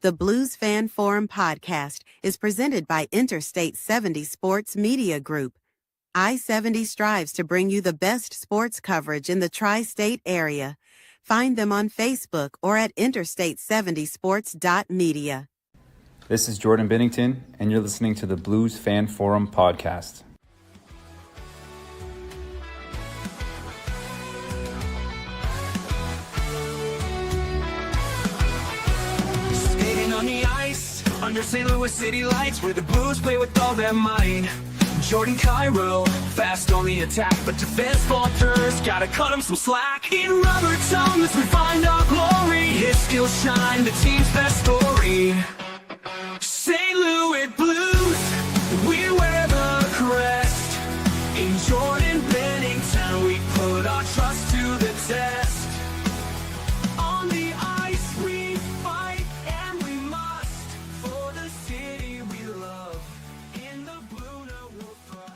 The Blues Fan Forum podcast is presented by Interstate 70 Sports Media Group. I-70 strives to bring you the best sports coverage in the tri-state area. Find them on Facebook or at interstate70sports.media. This is Jordan Bennington, and you're listening to the Blues Fan Forum podcast. Skating on the ice, under St. Louis city lights, where the Blues play with all their might. Jordan Cairo, fast on the attack, but defense falters, gotta cut him some slack. In rubber tones, we find our glory. His skills shine, the team's best story. St. Louis Blues, we wear the crest. In Jordan Bennington, we put our trust to the test. On the ice, we fight and we must, for the city we love. In the blue, no we'll thrust.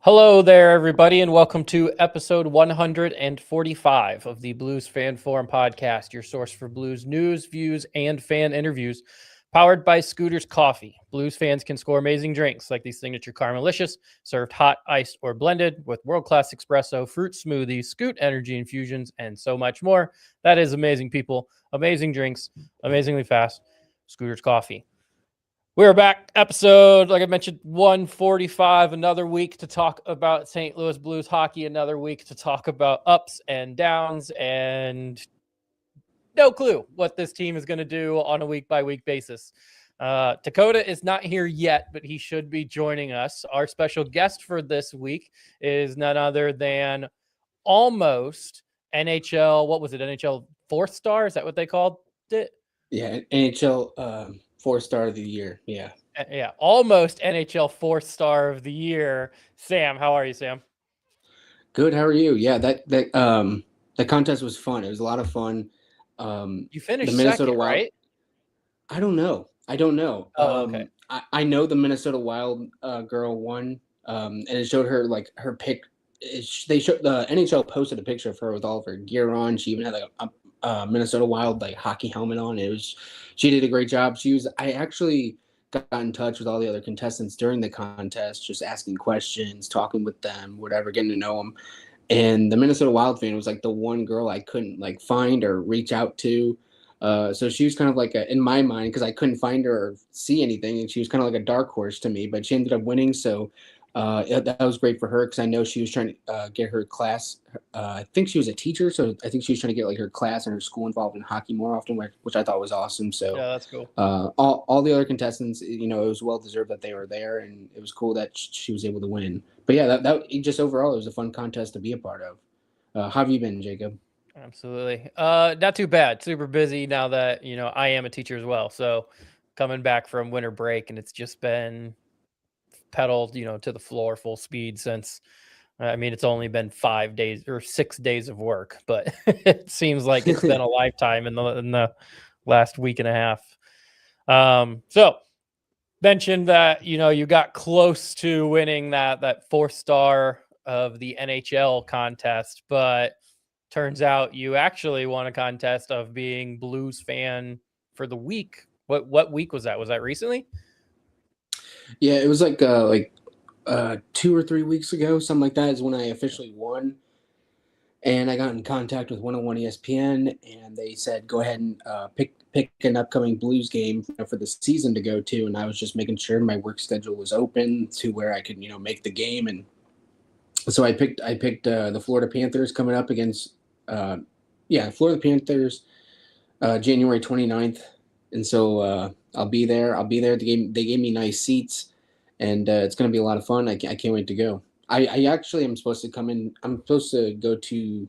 Hello there, everybody, and welcome to episode 145 of the Blues Fan Forum podcast, your source for Blues news, views, and fan interviews, powered by Scooter's Coffee. Blues fans can score amazing drinks like these signature Caramelicious, served hot, iced, or blended with world-class espresso, fruit smoothies, Scoot energy infusions, and so much more. That is amazing people, amazing drinks, amazingly fast. Scooter's Coffee. We're back, episode, like I mentioned, 145, another week to talk about St. Louis Blues hockey, another week to talk about ups and downs, and no clue what this team is going to do on a week-by-week basis. Dakota is not here yet, but he should be joining us. Our special guest for this week is none other than almost NHL, what was it, NHL fourth star? Is that what they called it? Yeah, NHL 4-star of the year. Yeah, almost NHL fourth star of the year. Sam, how are you, Sam? good. How are you? Yeah, that contest was fun. It was a lot of fun. You finished the Minnesota second, Wild, right? I don't know. Oh, okay. I know the Minnesota Wild girl won, and it showed her like her pic. They showed the NHL posted a picture of her with all of her gear on. She even had like a Minnesota Wild like hockey helmet on. She did a great job. I actually got in touch with all the other contestants during the contest, just asking questions, talking with them, whatever, getting to know them. And the Minnesota Wild fan was like the one girl I couldn't like find or reach out to. So she was kind of like in my mind, because I couldn't find her or see anything, and she was kind of like a dark horse to me, but she ended up winning. So that was great for her, because I know she was trying to get her class. I think she was a teacher, so I think she was trying to get like her class and her school involved in hockey more often, which I thought was awesome. So Yeah, that's cool. all the other contestants, it was well deserved that they were there, and it was cool that she was able to win. But yeah, that just overall, it was a fun contest to be a part of. How have you been, Jacob? Absolutely. Not too bad. Super busy now that, I am a teacher as well. So coming back from winter break, and it's just been pedaled, to the floor full speed since, it's only been 5 days or 6 days of work, but it seems like it's been a lifetime in the last week and a half. So mentioned that, you got close to winning that fourth star of the NHL contest, but turns out you actually won a contest of being Blues fan for the week. What week was that? Was that recently? Yeah, it was like 2 or 3 weeks ago, something like that, is when I officially won. And I got in contact with 101 ESPN, and they said, go ahead and pick an upcoming Blues game for the season to go to. And I was just making sure my work schedule was open to where I could, make the game. And so I picked the Florida Panthers coming up against, Florida Panthers, January 29th. And so I'll be there. They gave me nice seats, and it's going to be a lot of fun. I can't wait to go. I actually am supposed to come in. I'm supposed to go to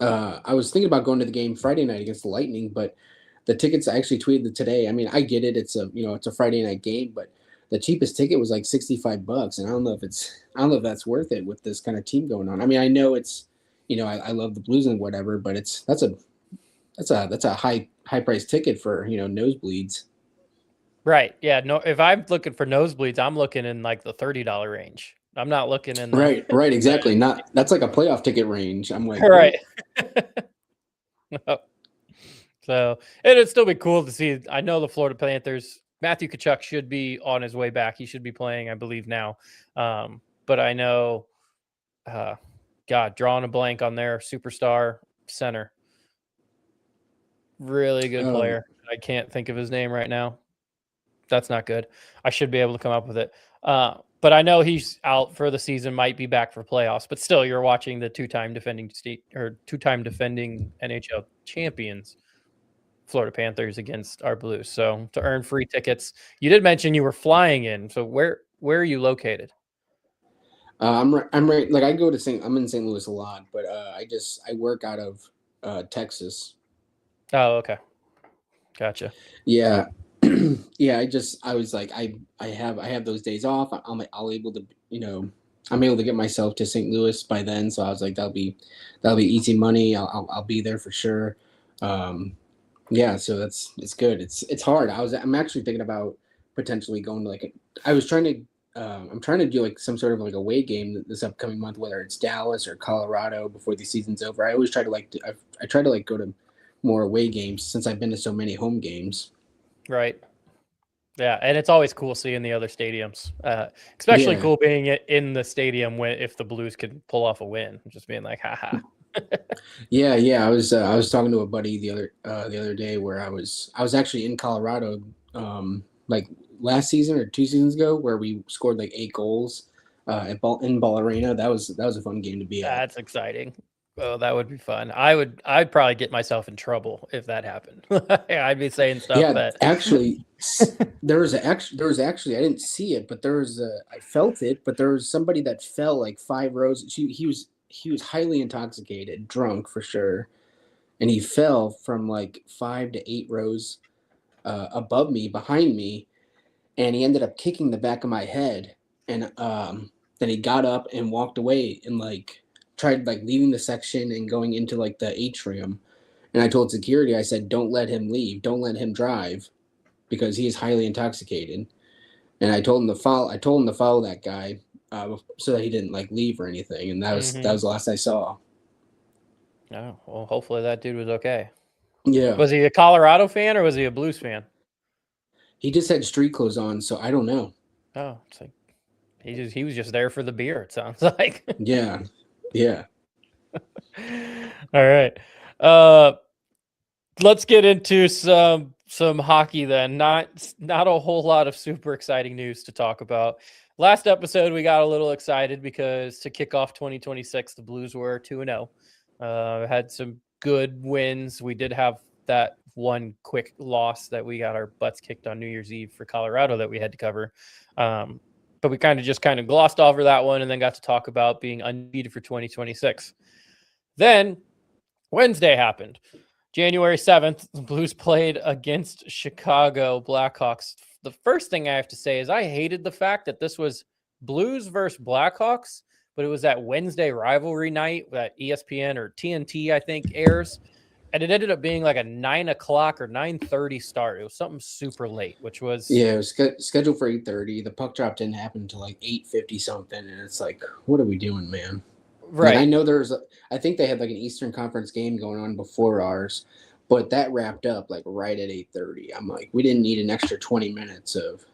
I was thinking about going to the game Friday night against the Lightning, but the tickets, I actually tweeted it today. I mean, I get it. It's a Friday night game, but the cheapest ticket was like $65, and I don't know if that's worth it with this kind of team going on. I mean, I know it's, I love the Blues and whatever, but that's a high price ticket for, nosebleeds. Right. Yeah. No, if I'm looking for nosebleeds, I'm looking in like the $30 range. I'm not looking in the Right, exactly. That's like a playoff ticket range. I'm like, right. No. So it'd still be cool to see. I know the Florida Panthers, Matthew Tkachuk should be on his way back. He should be playing, I believe, now. But I know, God, drawing a blank on their superstar center. Really good player. I can't think of his name right now. That's not good. I should be able to come up with it. But I know he's out for the season, might be back for playoffs. But still, you're watching the two-time defending NHL champions, Florida Panthers, against our Blues. So to earn free tickets, you did mention you were flying in. So where are you located? I'm right. Like I'm in St. Louis a lot, but I work out of Texas. Oh, okay, gotcha. Yeah, yeah. I was like, I have those days off. I'm able to, I'm able to get myself to St. Louis by then. So I was like, that'll be easy money. I'll be there for sure. Yeah, so it's good. It's hard. I'm actually thinking about potentially going to I'm trying to do like some sort of like away game this upcoming month, whether it's Dallas or Colorado before the season's over. I always try to I try to go to more away games since I've been to so many home games. Right. Yeah, and it's always cool seeing the other stadiums. Especially cool being in the stadium if the Blues can pull off a win. Just being like, haha. Yeah. I was talking to a buddy the other day where I was actually in Colorado like last season or 2 seasons ago where we scored like 8 goals in Ball Arena. That was a fun game to be at. That's exciting. Oh, that would be fun. I'd probably get myself in trouble if that happened. I'd be saying stuff that actually there was actually I didn't see it, but I felt it, but there was somebody that fell like 5 rows. He was highly intoxicated, drunk for sure, and he fell from like 5 to 8 rows behind me, and he ended up kicking the back of my head, and then he got up and walked away and like tried like leaving the section and going into like the atrium. And I told security, I said, don't let him leave, don't let him drive, because he is highly intoxicated. And I told him to follow that guy so that he didn't like leave or anything. And that was the last I saw. Oh, well, hopefully that dude was okay. Yeah. Was he a Colorado fan or was he a Blues fan? He just had street clothes on, so I don't know. Oh, it's like he was just there for the beer, it sounds like. Yeah. All right. Let's get into some hockey then. Not a whole lot of super exciting news to talk about. Last episode, we got a little excited because to kick off 2026, the Blues were 2-0. Had some good wins. We did have that one quick loss that we got our butts kicked on New Year's Eve for Colorado that we had to cover. But we kind of glossed over that one and then got to talk about being undefeated for 2026. Then Wednesday happened. January 7th, the Blues played against Chicago Blackhawks. The first thing I have to say is I hated the fact that this was Blues versus Blackhawks, but it was that Wednesday rivalry night that ESPN or TNT, I think, airs. And it ended up being like a 9 o'clock or 9:30 start. It was something super late, which was... Yeah, it was scheduled for 8:30. The puck drop didn't happen until like 8:50 something. And it's like, what are we doing, man? Right. Like, I know I think they had like an Eastern Conference game going on before ours, but that wrapped up like right at 8:30. I'm like, we didn't need an extra 20 minutes of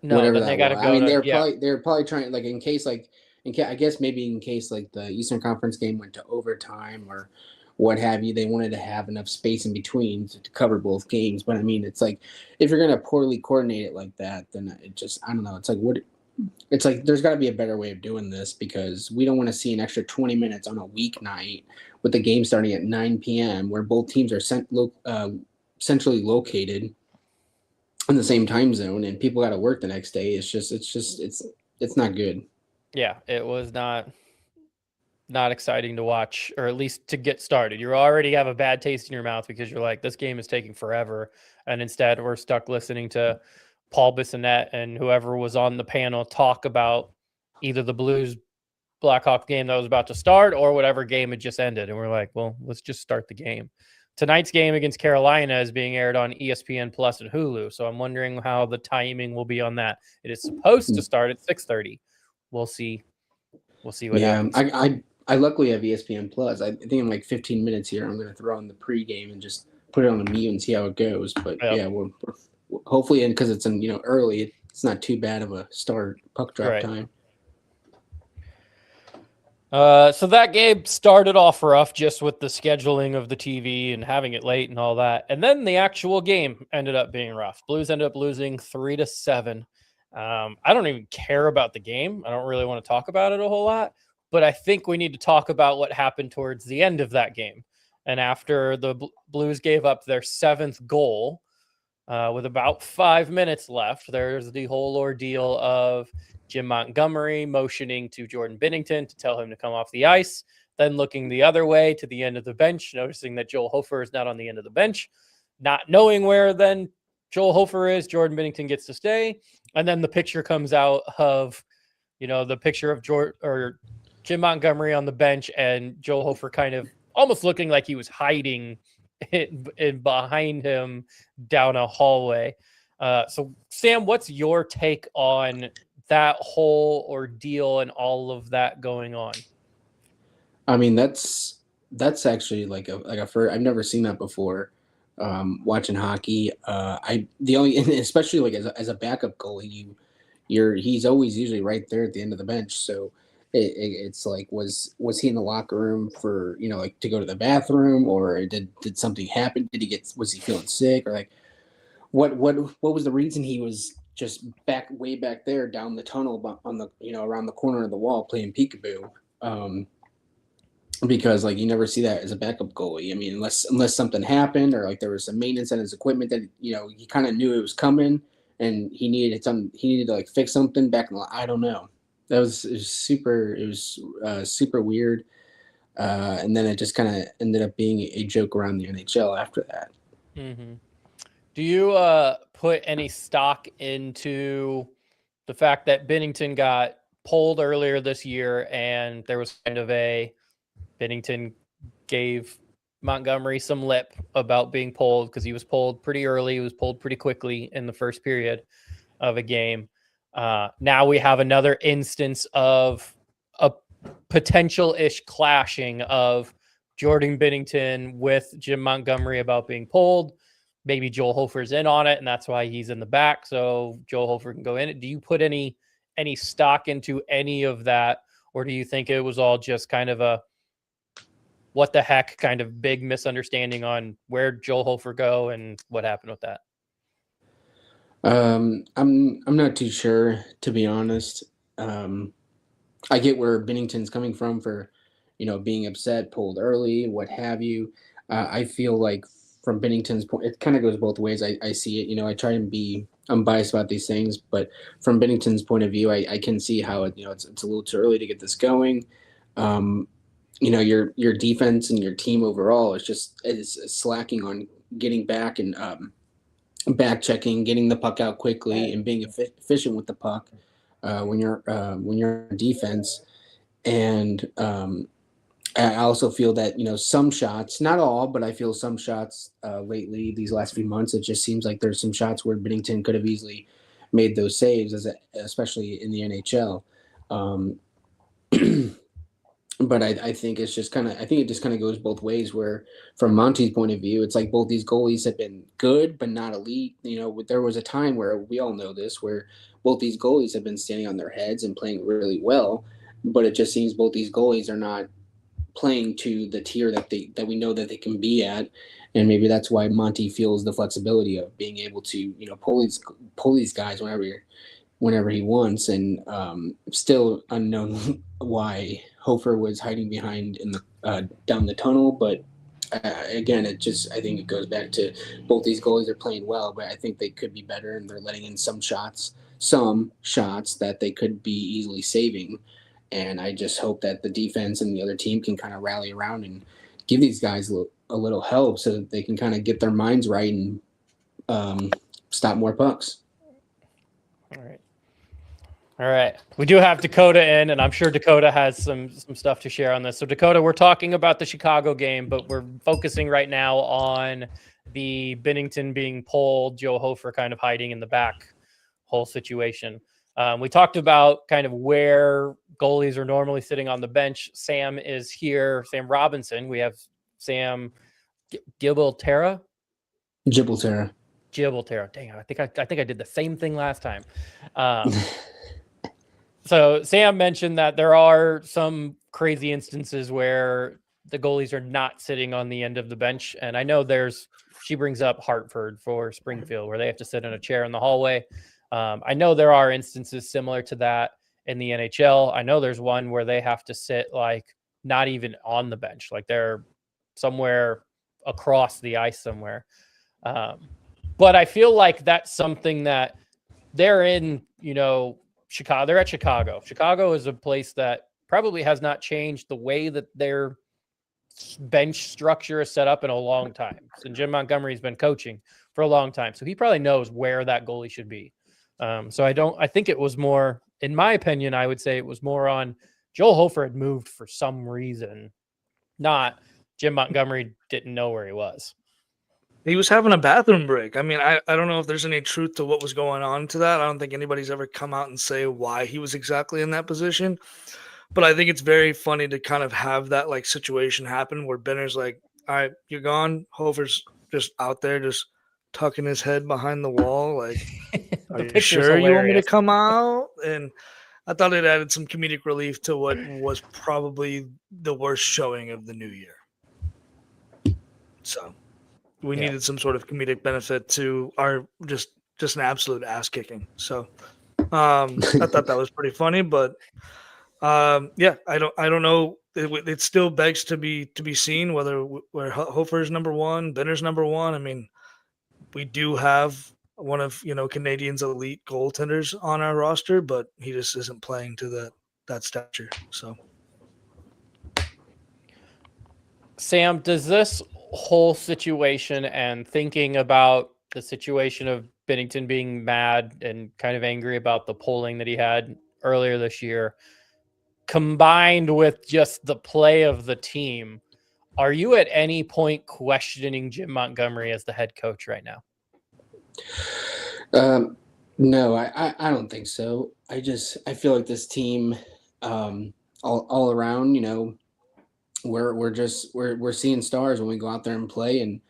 whatever that was. I mean, they're probably trying, like, I guess maybe in case like the Eastern Conference game went to overtime or what have you, they wanted to have enough space in between to cover both games. But I mean, it's like, if you're going to poorly coordinate it like that, then it just, I don't know. It's like there's got to be a better way of doing this, because we don't want to see an extra 20 minutes on a weeknight with the game starting at 9 p.m. where both teams are centrally located in the same time zone and people got to work the next day. It's not good. Yeah, it was not exciting to watch, or at least to get started. You already have a bad taste in your mouth because you're like, this game is taking forever. And instead we're stuck listening to Paul Bissonnette and whoever was on the panel talk about either the Blues Blackhawk game that was about to start or whatever game had just ended. And we're like, well, let's just start the game. Tonight's game against Carolina is being aired on ESPN Plus and Hulu. So I'm wondering how the timing will be on that. It is supposed to start at 6:30. we'll see. We'll see what Yeah, happens. I luckily have ESPN Plus. I think in like 15 minutes here, I'm going to throw on the pregame and just put it on a mute and see how it goes. But Yep. yeah, we're hopefully, and because it's in early, it's not too bad of a start puck drop Right. time. So that game started off rough just with the scheduling of the TV and having it late and all that. And then the actual game ended up being rough. Blues ended up losing 3-7. I don't even care about the game. I don't really want to talk about it a whole lot, but I think we need to talk about what happened towards the end of that game. And after the Blues gave up their 7th goal, with about 5 minutes left, there's the whole ordeal of Jim Montgomery motioning to Jordan Binnington to tell him to come off the ice, then looking the other way to the end of the bench, noticing that Joel Hofer is not on the end of the bench, not knowing where then Joel Hofer is. Jordan Binnington gets to stay, and then the picture comes out of, the picture of Jim Montgomery on the bench and Joel Hofer kind of almost looking like he was hiding behind him down a hallway. So, Sam, what's your take on that whole ordeal and all of that going on? I mean, that's actually like a first. I've never seen that before. Watching hockey, especially like as a backup goalie, he's always usually right there at the end of the bench. So it's like, was he in the locker room for like to go to the bathroom, or did something happen? Was he feeling sick, or like what was the reason he was just way back there down the tunnel on the around the corner of the wall playing peekaboo? Because like you never see that as a backup goalie. I mean, unless something happened or like there was some maintenance on his equipment that he kind of knew it was coming and he needed to like fix something back in the, I don't know. It was super weird. And then it just kind of ended up being a joke around the NHL after that. Mm-hmm. Do you put any stock into the fact that Binnington got pulled earlier this year, and there was kind of Binnington gave Montgomery some lip about being pulled because he was pulled pretty early. He was pulled pretty quickly in the first period of a game. Now we have another instance of a potential-ish clashing of Jordan Binnington with Jim Montgomery about being pulled. Maybe Joel Hofer's in on it, and that's why he's in the back, so Joel Hofer can go in it. Do you put any stock into any of that, or do you think it was all just kind of a what the heck kind of big misunderstanding on where Joel Hofer go and what happened with that? I'm not too sure, to be honest. I get where Binnington's coming from for, being upset, pulled early, what have you. I feel like from Binnington's point, it kind of goes both ways. I see it. I try and be unbiased about these things, but from Binnington's point of view, I can see how it's a little too early to get this going. Your defense and your team overall is slacking on getting back and back checking, getting the puck out quickly, and being efficient with the puck when you're on defense. And I also feel that some shots, not all, but I feel some shots lately these last few months, it just seems like there's some shots where Binnington could have easily made those saves, especially in the NHL. But I think it's just I think it just kind of goes both ways, where from Monty's point of view, it's like both these goalies have been good, but not elite. There was a time where we all know this, where both these goalies have been standing on their heads and playing really well, but it just seems both these goalies are not playing to the tier that we know that they can be at. And maybe that's why Monty feels the flexibility of being able to, pull these guys whenever he wants. And still unknown why Hofer was hiding behind in the down the tunnel. But again, I think it goes back to both these goalies are playing well, but I think they could be better, and they're letting in some shots that they could be easily saving. And I just hope that the defense and the other team can kind of rally around and give these guys a little help so that they can kind of get their minds right and stop more pucks. All right. We do have Dakota in, and I'm sure Dakota has some stuff to share on this. So, Dakota, we're talking about the Chicago game, but we're focusing right now on the Binnington being pulled, Joe Hofer kind of hiding in the back whole situation. We talked about kind of where goalies are normally sitting on the bench. Sam is here. Sam Robinson. We have Sam Gibilterra. Gibilterra. Dang, I think I did the same thing last time. So Sam mentioned that there are some crazy instances where the goalies are not sitting on the end of the bench, and I know she brings up Hartford for Springfield where they have to sit in a chair in the hallway. I know there are instances similar to that in the NHL. I know there's one where they have to sit like not even on the bench, like they're somewhere across the ice somewhere. But I feel like that's something that they're in, Chicago. They're at Chicago. Chicago is a place that probably has not changed the way that their bench structure is set up in a long time. And Jim Montgomery's been coaching for a long time, so he probably knows where that goalie should be. So I think it was more, in my opinion, I would say it was more on Joel Hofer had moved for some reason, not Jim Montgomery didn't know where he was. He was having a bathroom break. I mean, I don't know if there's any truth to what was going on to that. I don't think anybody's ever come out and say why he was exactly in that position. But I think it's very funny to kind of have that like situation happen where Benner's like, all right, you're gone. Hofer's just out there just tucking his head behind the wall. Like, are you sure you want me to come out? And I thought it added some comedic relief to what was probably the worst showing of the new year. So we needed some sort of comedic benefit to our just an absolute ass kicking. So I thought that was pretty funny, but I don't know. It still begs to be seen whether Hofer's number one, Benner's number one. I mean, we do have one of Canadians' elite goaltenders on our roster, but he just isn't playing to that stature. So, Sam, does this whole situation and thinking about the situation of Binnington being mad and kind of angry about the polling that he had earlier this year, combined with just the play of the team, are you at any point questioning Jim Montgomery as the head coach right now? No, I don't think so. I feel like this team, all around, we're seeing stars when we go out there and play, and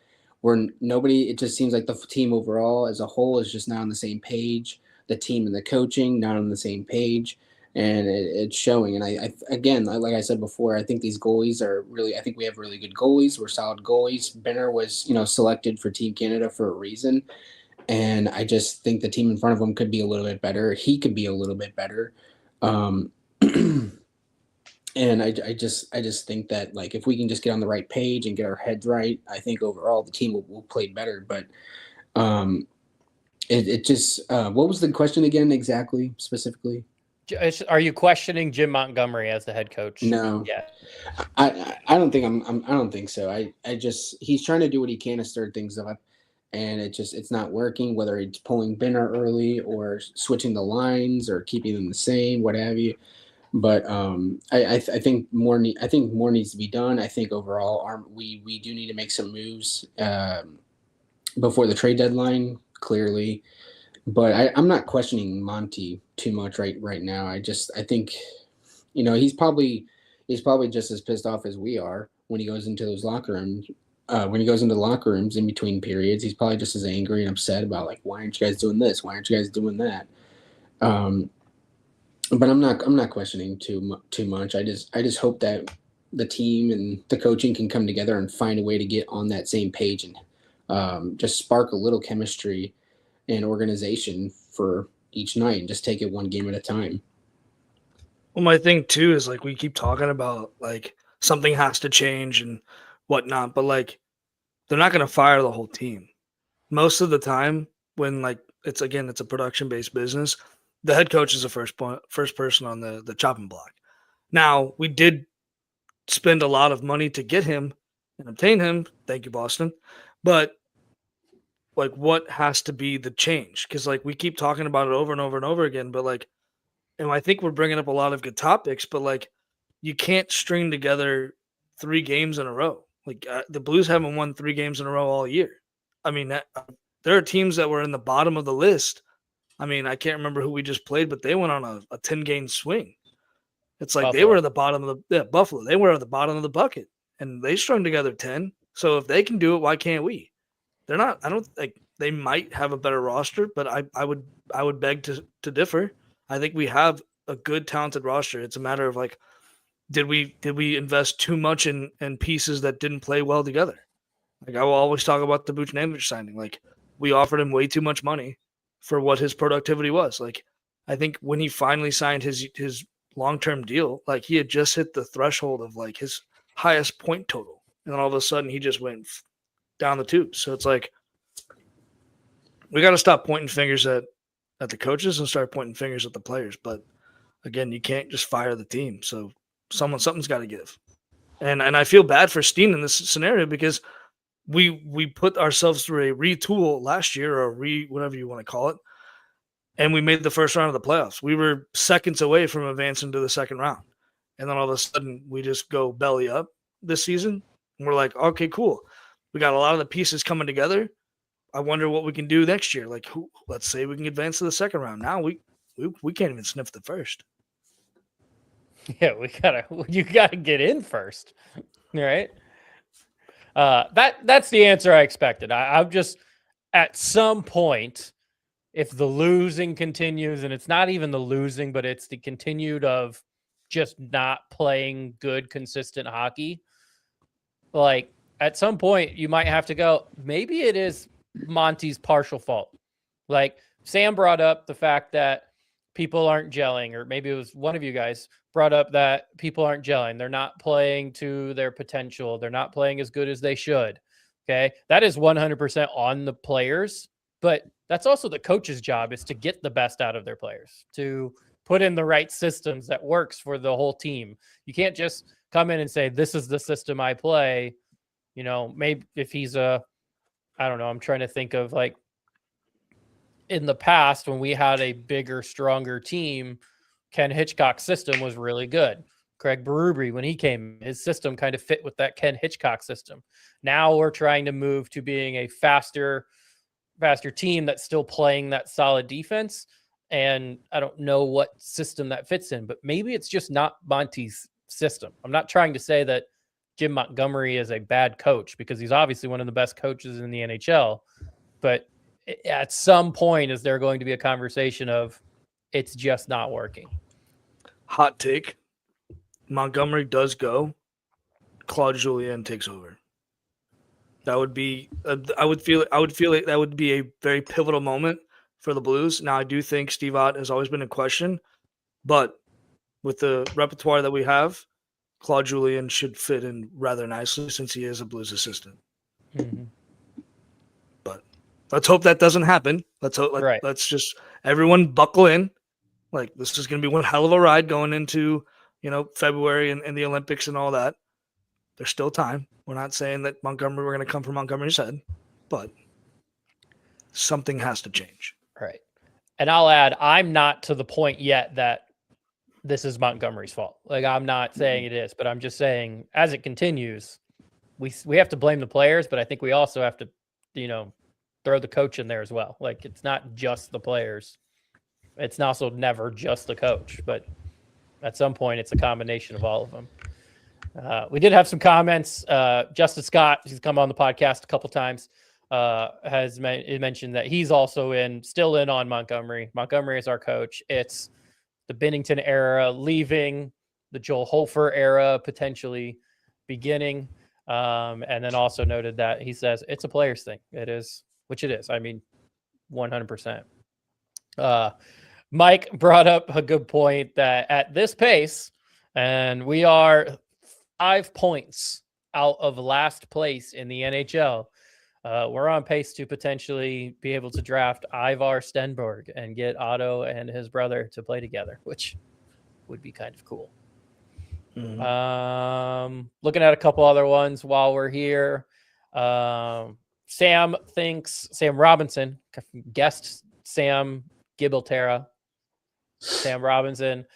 it just seems like the team overall as a whole is just not on the same page. The team and the coaching not on the same page, and it's showing. And I again, like I said before, I think these goalies I think we have really good goalies. We're solid goalies. Benner was, selected for Team Canada for a reason. And I just think the team in front of him could be a little bit better. He could be a little bit better. And I just think that, like, if we can just get on the right page and get our heads right, I think overall the team will play better. But it just what was the question again exactly, specifically? Are you questioning Jim Montgomery as the head coach? No. Yeah. I don't think I don't think so. He's trying to do what he can to stir things up. And it's not working, whether it's pulling Benner early or switching the lines or keeping them the same, what have you. But I think more needs to be done. I think overall we do need to make some moves before the trade deadline, clearly. But I'm not questioning Monty too much right now. I think, he's probably just as pissed off as we are when he goes into those locker rooms. When he goes into the locker rooms in between periods, he's probably just as angry and upset about, like, why aren't you guys doing this? Why aren't you guys doing that? But I'm not questioning too much. I just hope that the team and the coaching can come together and find a way to get on that same page and just spark a little chemistry and organization for each night and just take it one game at a time. Well, my thing too is, like, we keep talking about, like, something has to change and whatnot, but, like, they're not going to fire the whole team. Most of the time when, like, it's a production-based business, the head coach is the first person on the chopping block. Now, we did spend a lot of money to get him and obtain him. Thank you, Boston. But, like, what has to be the change? Because, like, we keep talking about it over and over and over again, but, like, and I think we're bringing up a lot of good topics, but, like, you can't string together 3 games in a row. Like, the Blues haven't won 3 games in a row all year. I mean, there are teams that were in the bottom of the list I mean, I can't remember who we just played, but they went on a 10-game swing. It's like they Buffalo. were at the bottom of the Buffalo. They were at the bottom of the bucket, and they strung together 10. So if they can do it, why can't we? They're not. I don't think they might have a better roster, but I would beg to differ. I think we have a good, talented roster. It's a matter of like, did we invest too much in pieces that didn't play well together? Like I will always talk about the Buchnevich signing. Like we offered him way too much money for what his productivity was. Like I think when he finally signed his long-term deal, like he had just hit the threshold of like his highest point total, and then all of a sudden he just went down the tubes. So it's like we got to stop pointing fingers at the coaches and start pointing fingers at the players. But again, you can't just fire the team. So something's got to give. And I feel bad for Steen in this scenario because we put ourselves through a retool last year, or whatever you want to call it, and we made the first round of the playoffs. We were seconds away from advancing to the second round. And then all of a sudden we just go belly up this season. And we're like, okay, cool. We got a lot of the pieces coming together. I wonder what we can do next year. Like, let's say we can advance to the second round. Now we can't even sniff the first. Yeah, you gotta get in first, right? That's the answer I expected. I'm just at some point, if the losing continues, and it's not even the losing, but it's the continued of just not playing good, consistent hockey. Like at some point, you might have to go. Maybe it is Monty's partial fault. Like Sam brought up the fact that people aren't gelling, or maybe it was one of you guys brought up that people aren't gelling. They're not playing to their potential. They're not playing as good as they should. Okay. That is 100% on the players, but that's also the coach's job, is to get the best out of their players, to put in the right systems that works for the whole team. You can't just come in and say, this is the system I play. You know, maybe if he's I don't know, I'm trying to think of like in the past when we had a bigger, stronger team, Ken Hitchcock's system was really good. Craig Berube, when he came, his system kind of fit with that Ken Hitchcock system. Now we're trying to move to being a faster team that's still playing that solid defense. And I don't know what system that fits in, but maybe it's just not Monty's system. I'm not trying to say that Jim Montgomery is a bad coach, because he's obviously one of the best coaches in the NHL. But at some point, is there going to be a conversation of it's just not working? Hot take. Montgomery does go. Claude Julien takes over. That would be. I would feel like that would be a very pivotal moment for the Blues. Now, I do think Steve Ott has always been in question, but with the repertoire that we have, Claude Julien should fit in rather nicely since he is a Blues assistant. Mm-hmm. But let's hope that doesn't happen. Let's just everyone buckle in. Like, this is going to be one hell of a ride going into, February and the Olympics and all that. There's still time. We're not saying that we're going to come from Montgomery's head, but something has to change. Right. And I'll add, I'm not to the point yet that this is Montgomery's fault. Like, I'm not saying it is, but I'm just saying as it continues, we have to blame the players, but I think we also have to, throw the coach in there as well. Like, it's not just the players. It's also never just the coach, but at some point it's a combination of all of them. We did have some comments. Justin Scott, who's come on the podcast a couple times, has mentioned that he's also still in on Montgomery. Montgomery is our coach. It's the Binnington era leaving, the Joel Hofer era potentially beginning. And then also noted that he says it's a players thing. It is, which it is. I mean, 100%. Mike brought up a good point that at this pace, and we are 5 points out of last place in the NHL, we're on pace to potentially be able to draft Ivar Stenberg and get Otto and his brother to play together, which would be kind of cool. Mm-hmm. Looking at a couple other ones while we're here. Sam Robinson, guest Sam Gibilterra. Sam Robinson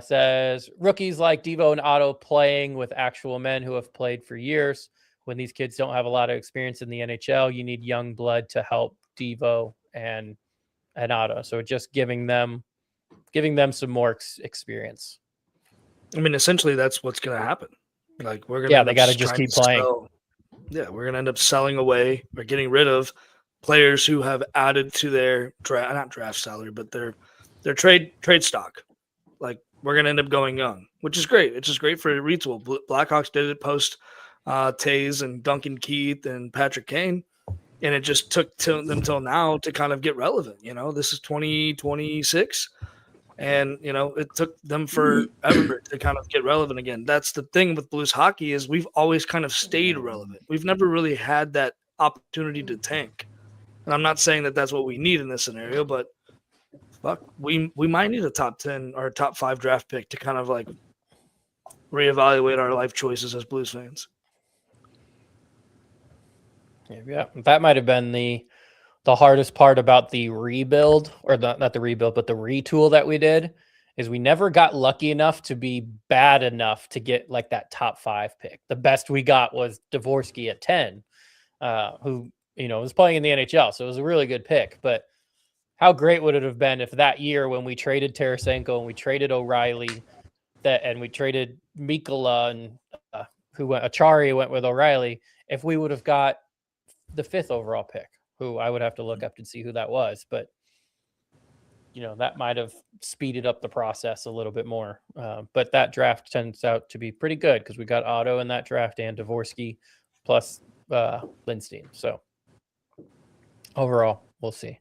says, rookies like Devo and Otto playing with actual men who have played for years. When these kids don't have a lot of experience in the NHL, you need young blood to help Devo and and Otto. So just giving them some more experience. I mean, essentially, that's what's going to happen. Like, we're going to they got to just keep playing. We're going to end up selling away or getting rid of players who have added to their not draft salary, but their trade stock. Like, we're going to end up going young, which is great. It's just great for retool. Blackhawks did it post Tays and Duncan Keith and Patrick Kane, and it just took them till now to kind of get relevant. This is 2026. And, it took them forever to kind of get relevant again. That's the thing with Blues hockey is we've always kind of stayed relevant. We've never really had that opportunity to tank. And I'm not saying that that's what we need in this scenario, but fuck, we might need a top 10 or top 5 draft pick to kind of like reevaluate our life choices as Blues fans. Yeah, that might have been the hardest part about the rebuild, or not the rebuild, but the retool that we did, is we never got lucky enough to be bad enough to get like that top 5 pick. The best we got was Dvorsky at 10, who, was playing in the NHL. So it was a really good pick, but how great would it have been if that year when we traded Tarasenko and we traded O'Reilly and we traded Mikkola and Achari went with O'Reilly, if we would have got the 5th overall pick, who I would have to look up to see who that was, but that might have speeded up the process a little bit more. But that draft turns out to be pretty good because we got Otto in that draft and Dvorsky plus Lindstein. So overall, we'll see.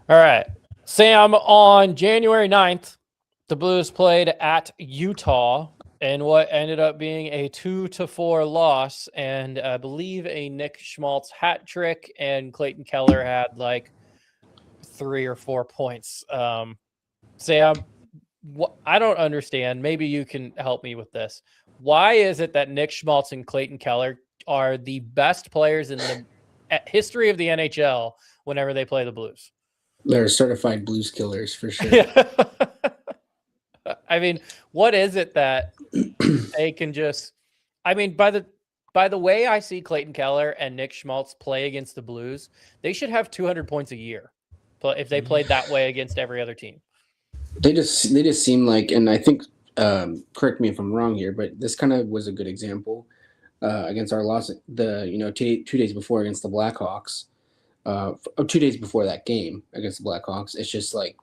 All right, Sam, on January 9th, the Blues played at Utah in what ended up being a 2-4 loss, and I believe a Nick Schmaltz hat trick, and Clayton Keller had like 3 or 4 points. Sam, I don't understand. Maybe you can help me with this. Why is it that Nick Schmaltz and Clayton Keller are the best players in the history of the NHL whenever they play the Blues? They're certified Blues killers for sure. I mean, what is it that they can just? I mean, by the way I see Clayton Keller and Nick Schmaltz play against the Blues, they should have 200 points a year. But if they played that way against every other team, they just seem like, and I think, correct me if I'm wrong here, but this kind of was a good example against our loss. 2 days before against the Blackhawks, 2 days before that game against the Blackhawks, it's just like.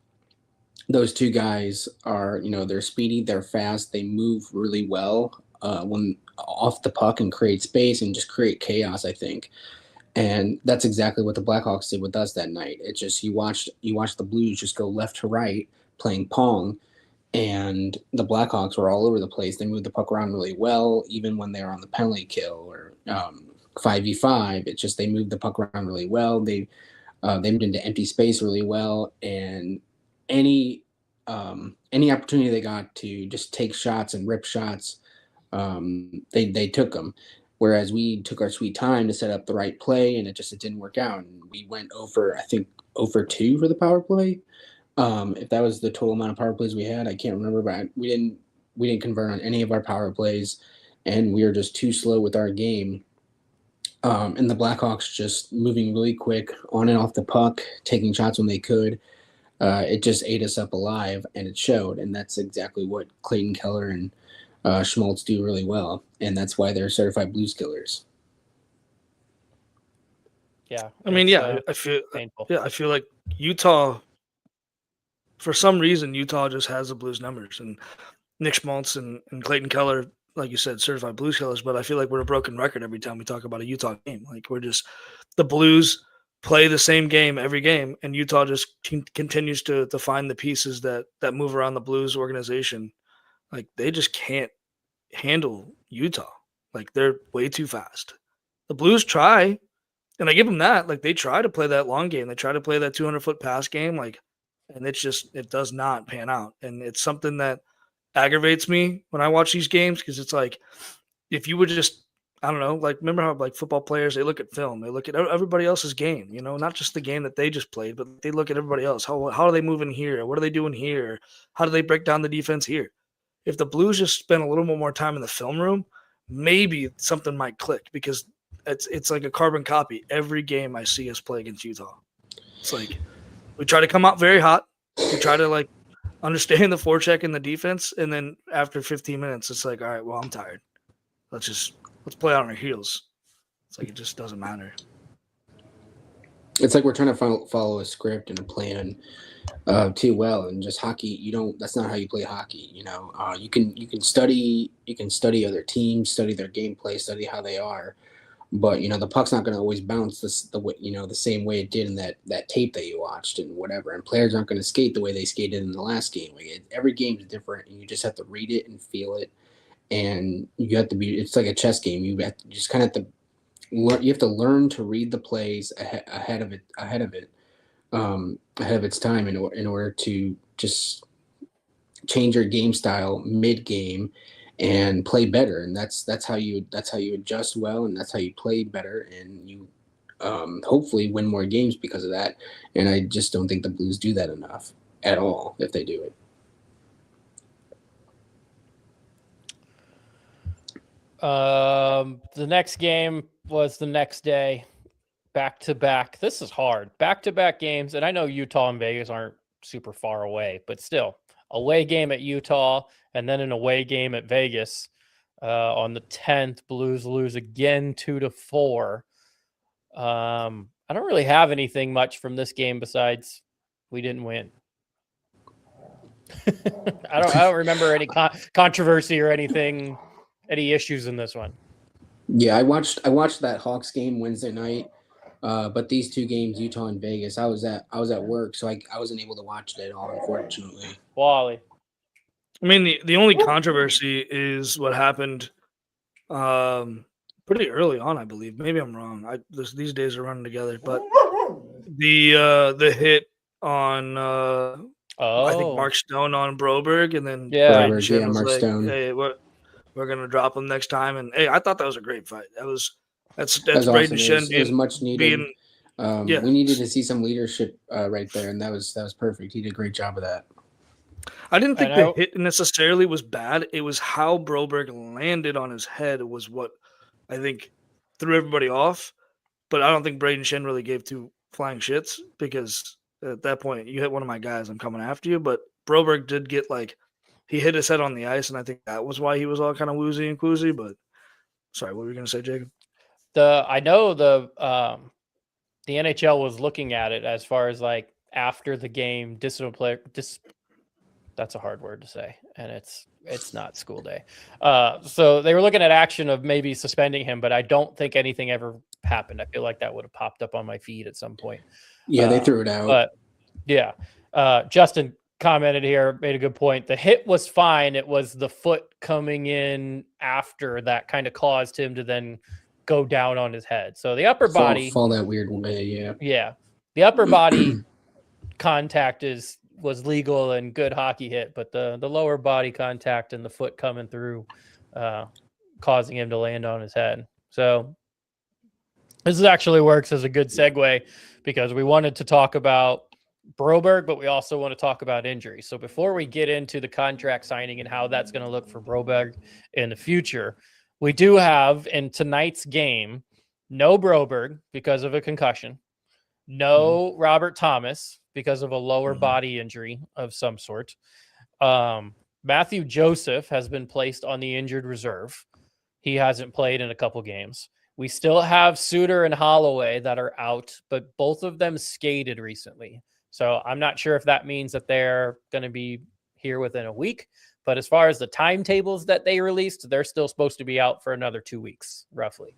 Those two guys are, they're speedy, they're fast, they move really well when off the puck and create space and just create chaos, I think. And that's exactly what the Blackhawks did with us that night. It's just you watched the Blues just go left to right playing pong, and the Blackhawks were all over the place. They moved the puck around really well, even when they were on the penalty kill or 5v5. It's just they moved the puck around really well. They moved into empty space really well, and any opportunity they got to just take shots and rip shots, they took them. Whereas we took our sweet time to set up the right play, and it didn't work out. And we went over 2 for the power play. If that was the total amount of power plays we had, I can't remember, but we didn't convert on any of our power plays, and we were just too slow with our game. And the Blackhawks just moving really quick on and off the puck, taking shots when they could. It just ate us up alive, and it showed. And that's exactly what Clayton Keller and Schmaltz do really well, and that's why they're certified Blues killers. Yeah, I mean, I feel like Utah. For some reason, Utah just has the Blues numbers, and Nick Schmaltz and Clayton Keller, like you said, certified Blues killers. But I feel like we're a broken record every time we talk about a Utah game. Like the Blues play the same game every game, and Utah just continues to find the pieces that move around the Blues organization. Like, they just can't handle Utah. Like, they're way too fast. The Blues try, and I give them that. Like, they try to play that long game. They try to play that 200-foot pass game, and it does not pan out. And it's something that aggravates me when I watch these games, because it's like, if you would just, I don't know, like, remember how like football players, they look at film, they look at everybody else's game, not just the game that they just played, but they look at everybody else. How are they moving here? What are they doing here? How do they break down the defense here? If the Blues just spend a little bit more time in the film room, maybe something might click, because it's like a carbon copy every game I see us play against Utah. It's like We try to come out very hot. We try to like understand the forecheck and the defense, and then after 15 minutes, it's like, all right, well, I'm tired. Let's play on our heels. It's like it just doesn't matter. It's like we're trying to follow a script and a plan too well, and just hockey. That's not how you play hockey. You can study other teams, study their gameplay, study how they are, but the puck's not going to always bounce the same way it did in that tape that you watched and whatever. And players aren't going to skate the way they skated in the last game. Every game is different, and you just have to read it and feel it. And you have to be. It's like a chess game. You just kind of have to. You have to learn to read the plays ahead of its time in order to just change your game style mid game and play better. And that's how you adjust well, and that's how you play better, and you hopefully win more games because of that. And I just don't think the Blues do that enough at all, if they do it. The next game was the next day, back to back. This is hard. Back to back games. And I know Utah and Vegas aren't super far away, but still, away game at Utah and then an away game at Vegas. On the 10th, Blues lose again 2-4. I don't really have anything much from this game besides we didn't win. I don't remember any controversy or anything, any issues in this one. Yeah, I watched that Hawks game Wednesday night, but these two games, Utah and Vegas, I was at work, so I wasn't able to watch it at all, unfortunately. Wally. I mean, the only controversy is what happened pretty early on, I believe. Maybe I'm wrong. These days are running together, but the hit on I think Mark Stone on Broberg, and then Broberg, Mark like, Stone. Hey, we're gonna drop him next time. And hey, I thought that was a great fight. That's awesome. Braden Shen It was much needed. Yeah. We needed to see some leadership right there, and that was perfect. He did a great job of that. I didn't think the hit necessarily was bad. It was how Broberg landed on his head was what I think threw everybody off. But I don't think Braden Shen really gave two flying shits, because at that point, you hit one of my guys, I'm coming after you. But Broberg did get he hit his head on the ice, and I think that was why he was all kind of woozy and quoozy. But sorry, what were you going to say, Jacob? I know the NHL was looking at it as far as after the game discipline player. That's a hard word to say, and it's not school day. So they were looking at action of maybe suspending him, but I don't think anything ever happened. I feel like that would have popped up on my feed at some point. Yeah, they threw it out. But yeah, Justin commented here, made a good point. The hit was fine. It was the foot coming in after that kind of caused him to then go down on his head. So the upper body fall that weird way. Yeah. The upper body contact was legal and good hockey hit, but the lower body contact and the foot coming through, causing him to land on his head. So this actually works as a good segue, because we wanted to talk about Broberg, but we also want to talk about injuries. So before we get into the contract signing and how that's going to look for Broberg in the future, we do have in tonight's game, no Broberg because of a concussion, no Robert Thomas because of a lower body injury of some sort. Matthew Joseph has been placed on the injured reserve. He hasn't played in a couple games. We still have Suter and Holloway that are out, but both of them skated recently. So I'm not sure if that means that they're going to be here within a week. But as far as the timetables that they released, they're still supposed to be out for another 2 weeks, roughly.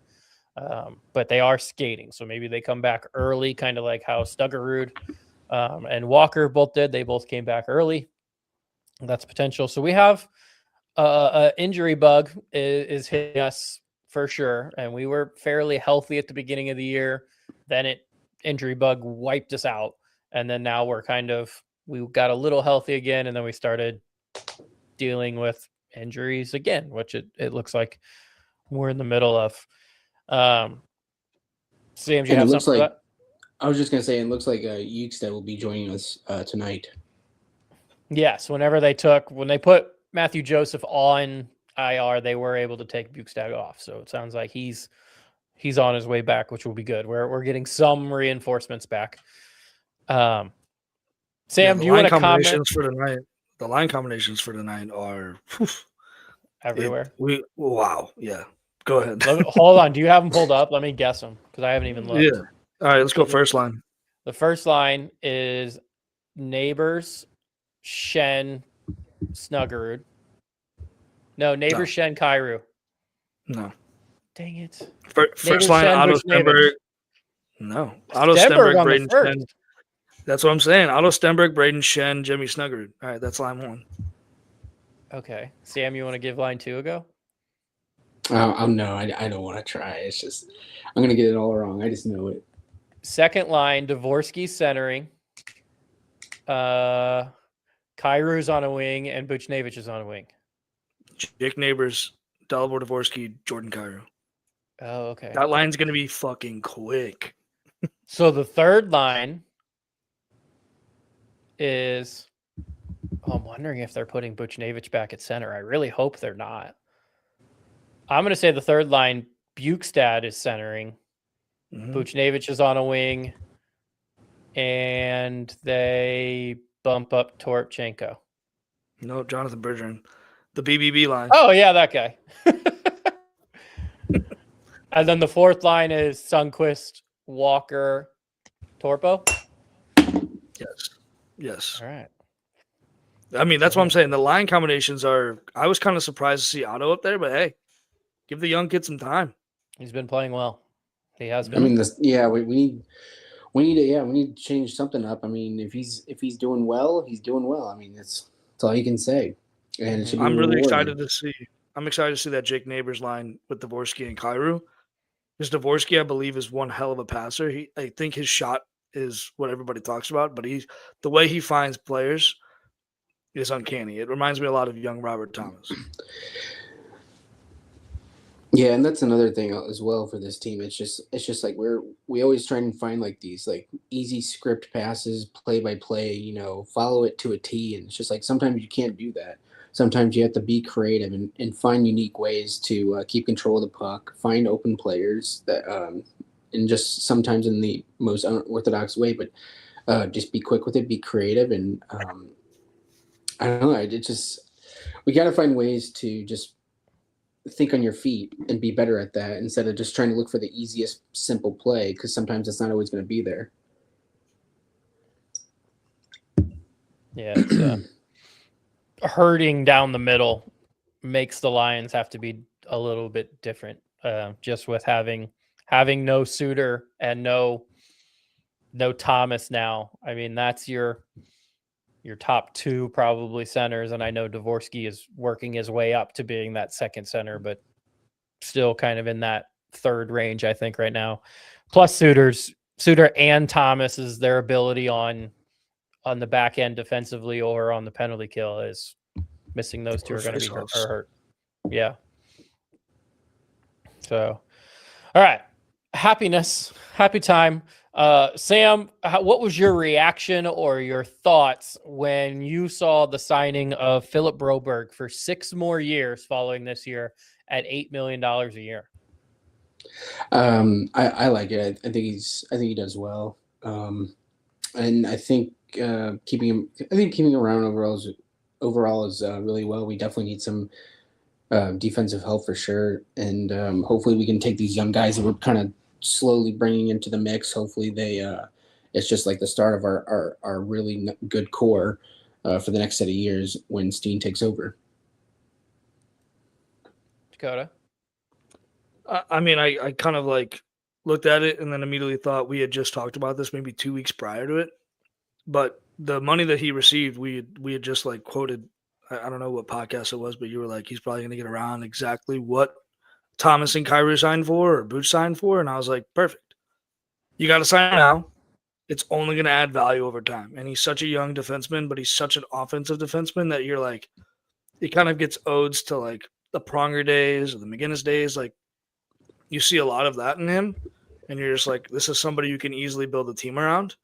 But they are skating. So maybe they come back early, kind of like how Stuggerud and Walker both did. They both came back early. That's potential. So we have an injury bug is hitting us for sure. And we were fairly healthy at the beginning of the year. Then injury bug wiped us out. And then now we got a little healthy again. And then we started dealing with injuries again, which it looks like we're in the middle of. Sam, do you have something for that? I was just going to say, it looks like Ukestad will be joining us tonight. Yes, when they put Matthew Joseph on IR, they were able to take Bukestad off. So it sounds like he's on his way back, which will be good. We're getting some reinforcements back. Sam, the do you want line to comment combinations for tonight? The line combinations for tonight are everywhere? wow. Yeah. Go ahead. Hold on. Do you have them pulled up? Let me guess them because I haven't even Yeah. looked. All right, let's So go first line. the first line is Neighbors, Shen, Snuggerud. No, Neighbors, Shen, Kairu. No. Dang it. First Neighbors, line, Shen, Otto Buchnevich. Stenberg. No. Otto Stenberg Stenberg, on the Braden first. Shen. That's what I'm saying. Otto Stenberg, Braden Shen, Jimmy Snuggerud. All right, that's line 1. Okay. Sam, you want to give line 2 a go? Oh no, I don't want to try. It's just I'm gonna get it all wrong. I just know it. Second line, Dvorsky centering. Kairu's on a wing and Buchnevich is on a wing. Jake Neighbors, Dalibor Dvorsky, Jordan Cairo. Oh, okay. That line's going to be fucking quick. So the third line is I'm wondering if they're putting Buchnevich back at center. I really hope they're not. I'm going to say the third line, Bukestad is centering. Buchnevich is on a wing. And they bump up Toropchenko. No, Jonathan Bergeron. The BBB line. Oh, yeah, that guy. And then the fourth line is Sundqvist, Walker, Torpo. Yes. All right. I mean, that's what I'm saying. The line combinations are – I was kind of surprised to see Otto up there, but hey, give the young kid some time. He's been playing well. He has been. I mean, we need to change something up. I mean, if he's doing well, he's doing well. I mean, that's all you can say. And it should be I'm really rewarding. excited to see. I'm excited to see that Jake Neighbors line with Dvorsky and Kairu. Because Dvorsky, I believe, is one hell of a passer. I think his shot is what everybody talks about, but the way he finds players is uncanny. It reminds me a lot of young Robert Thomas. Yeah, and that's another thing as well for this team. It's just like we always try and find like these like easy script passes, play by play, follow it to a T. And it's just like sometimes you can't do that. Sometimes you have to be creative and find unique ways to keep control of the puck, find open players that, and just sometimes in the most unorthodox way, but just be quick with it, be creative, and I don't know. We got to find ways to just think on your feet and be better at that instead of just trying to look for the easiest simple play, because sometimes it's not always going to be there. Yeah, it's hurting down the middle makes the Lions have to be a little bit different, just with having no Suter and no Thomas now. I mean, that's your top two probably centers, and I know Dvorsky is working his way up to being that second center, but still kind of in that third range, I think, right now. Plus Suter and Thomas is their ability on the back end defensively or on the penalty kill is missing. Those two are going to be hurt. Yeah. So, all right. Happy time. Sam, what was your reaction or your thoughts when you saw the signing of Philip Broberg for 6 more years following this year at $8 million a year? I like it. I think he does well. And I think keeping him around overall is really well. We definitely need some defensive help for sure, and hopefully we can take these young guys that we're kind of slowly bringing into the mix. Hopefully it's just like the start of our really good core for the next set of years when Steen takes over. Dakota? I mean, I kind of like looked at it and then immediately thought we had just talked about this maybe 2 weeks prior to it. But the money that he received, we had just like quoted, I don't know what podcast it was, but you were like, he's probably going to get around exactly what Thomas and Kairu signed for or Booch signed for. And I was like, perfect. You got to sign now. It's only going to add value over time. And he's such a young defenseman, but he's such an offensive defenseman that you're like, it kind of gets odes to like the Pronger days or the McGinnis days. Like you see a lot of that in him. And you're just like, this is somebody you can easily build a team around.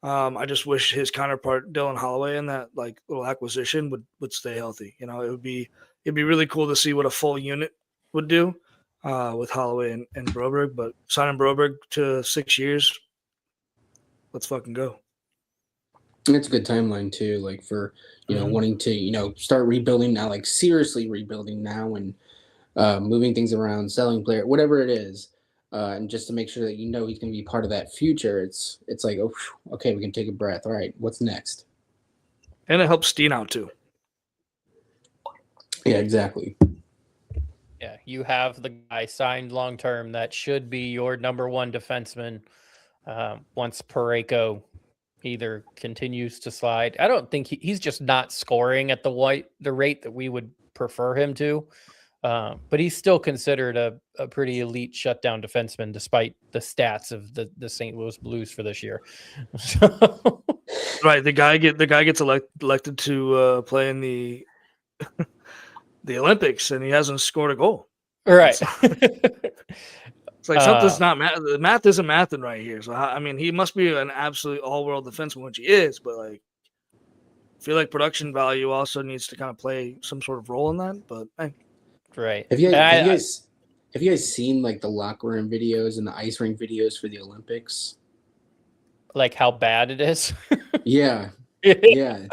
I just wish his counterpart Dylan Holloway in that like little acquisition would stay healthy. It'd be really cool to see what a full unit would do with Holloway and Broberg. But signing Broberg to 6 years, let's fucking go. It's a good timeline too, like for wanting to start rebuilding now, like seriously rebuilding now, and moving things around, selling player, whatever it is, and just to make sure that he's going to be part of that future. It's like, oh, okay, we can take a breath. All right, what's next? And it helps Steen out too. Yeah, exactly. Yeah, you have the guy signed long term that should be your number one defenseman once Parayko either continues to slide. I don't think he's just not scoring at the rate that we would prefer him to. But he's still considered a pretty elite shutdown defenseman, despite the stats of the St. Louis Blues for this year. Right, the guy gets elected to play in the the Olympics, and he hasn't scored a goal. Right. It's like something's not math. The math isn't mathing right here. So I mean, he must be an absolute all-world defenseman, which he is. But like, I feel like production value also needs to kind of play some sort of role in that. But hey. Right. Have you guys seen like the locker room videos and the ice rink videos for the Olympics? Like how bad it is? Yeah. Yeah.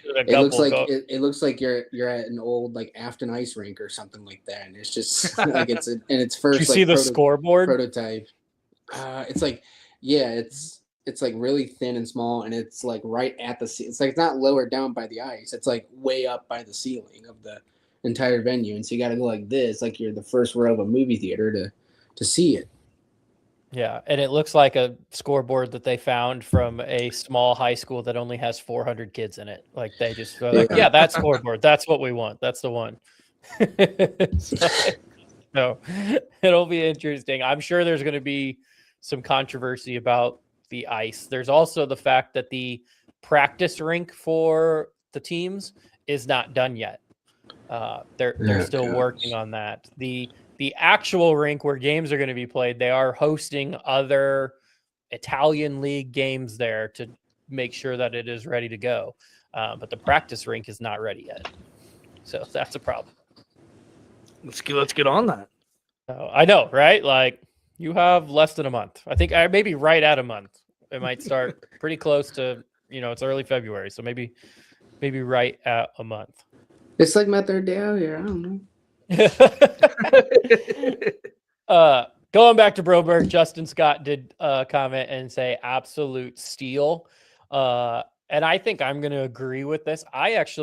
It looks like you're at an old like Afton ice rink or something like that, and it's just like it's first. Did you see the scoreboard prototype? It's like it's like really thin and small, and it's like right at the it's like it's not lower down by the ice. It's like way up by the ceiling of the entire venue, and so you got to go like this, like you're the first row of a movie theater to see it. Yeah, and it looks like a scoreboard that they found from a small high school that only has 400 kids in it. Like they just go like, yeah, that scoreboard, that's what we want. That's the one. So it'll be interesting. I'm sure there's going to be some controversy about the ice. There's also the fact that the practice rink for the teams is not done yet. They're still working on that. The actual rink where games are going to be played, they are hosting other Italian league games there to make sure that it is ready to go. But the practice rink is not ready yet. So that's a problem. Let's get on that. I know, right? Like you have less than a month. I think maybe right at a month. It might start pretty close to, it's early February. So maybe right at a month. It's like my third day out here. I don't know. Going back to Broberg, Justin Scott did comment and say absolute steal. And I think I'm going to agree with this. I kind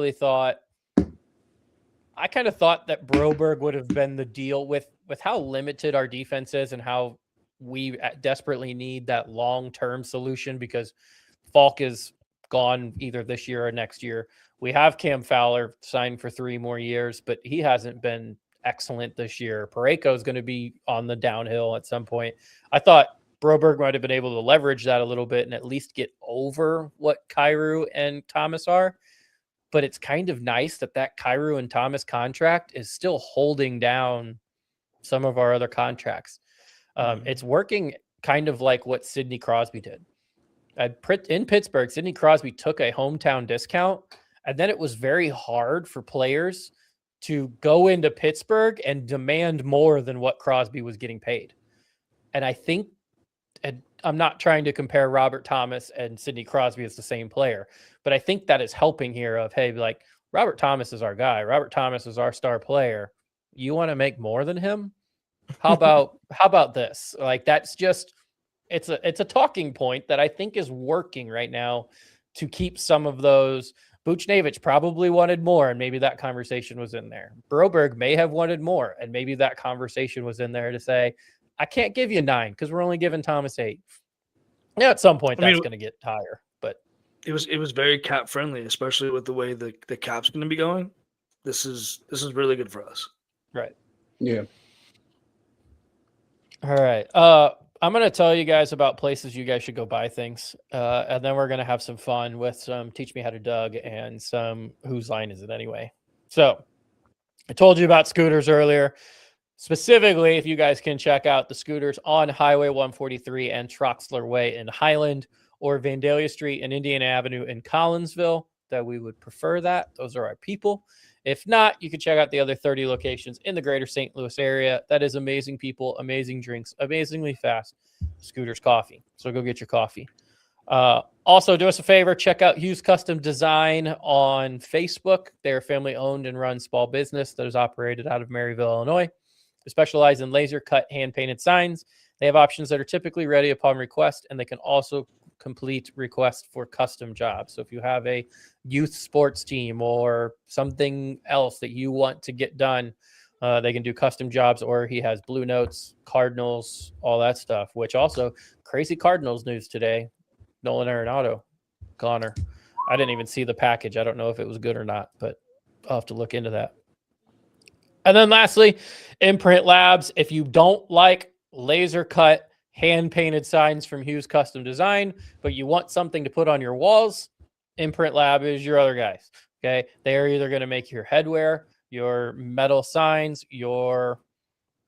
of thought that Broberg would have been the deal with how limited our defense is and how we desperately need that long-term solution because Falk is gone either this year or next year. We have Cam Fowler signed for 3 more years, but he hasn't been excellent this year. Parayko is going to be on the downhill at some point. I thought Broberg might have been able to leverage that a little bit and at least get over what Kyrou and Thomas are. But it's kind of nice that Kyrou and Thomas contract is still holding down some of our other contracts. It's working kind of like what Sidney Crosby did. In Pittsburgh, Sidney Crosby took a hometown discount, and then it was very hard for players to go into Pittsburgh and demand more than what Crosby was getting paid. And I think, and I'm not trying to compare Robert Thomas and Sidney Crosby as the same player, but I think that is helping here of, hey, like Robert Thomas is our guy. Robert Thomas is our star player. You want to make more than him? How about this? Like, that's just, it's a talking point that I think is working right now to keep some of those. Buchnevich probably wanted more, and maybe that conversation was in there. Broberg may have wanted more, and maybe that conversation was in there to say, I can't give you 9 because we're only giving Thomas 8. Yeah, at some point that's going to get higher, but it was very cap friendly, especially with the way the cap's going to be going. This is really good for us. Right. Yeah. All right. I'm going to tell you guys about places you guys should go buy things. And then we're going to have some fun with some Teach Me How to Doug and some Whose Line Is It Anyway? So I told you about scooters earlier. Specifically, if you guys can check out the scooters on Highway 143 and Troxler Way in Highland or Vandalia Street and Indiana Avenue in Collinsville, that we would prefer that. Those are our people. If not, you can check out the other 30 locations in the greater St. Louis area. That is amazing people, amazing drinks, amazingly fast. Scooters Coffee. So go get your coffee. Also, do us a favor, check out Hughes Custom Design on Facebook. They're a family-owned and run small business that is operated out of Maryville, Illinois. They specialize in laser-cut, hand-painted signs. They have options that are typically ready upon request, and they can also complete requests for custom jobs. So if you have a youth sports team or something else that you want to get done, they can do custom jobs, or he has Blue Notes, Cardinals, all that stuff, which also crazy Cardinals news today. Nolan Arenado, Connor. I didn't even see the package. I don't know if it was good or not, but I'll have to look into that. And then lastly, Imprint Labs. If you don't like laser cut, hand painted signs from Hughes Custom Design, but you want something to put on your walls, Imprint Lab is your other guys. Okay. They're either going to make your headwear, your metal signs, your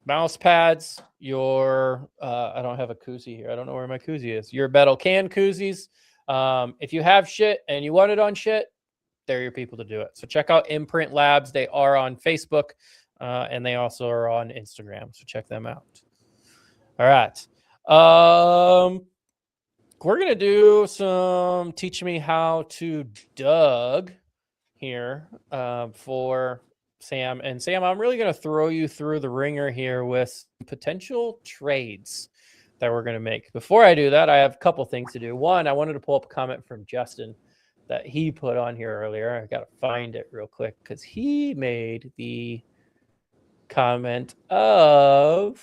mouse pads, your I don't have a koozie here. I don't know where my koozie is. Your metal can koozies. If you have shit and you want it on shit, they're your people to do it. So check out Imprint Labs. They are on Facebook and they also are on Instagram. So check them out. All right. We're gonna do some teach me how to Doug here for Sam. And Sam, I'm really going to throw you through the ringer here with potential trades that we're going to make. Before I do that, I have a couple things to do. One, I wanted to pull up a comment from Justin that he put on here earlier. I got to find it real quick because he made the comment of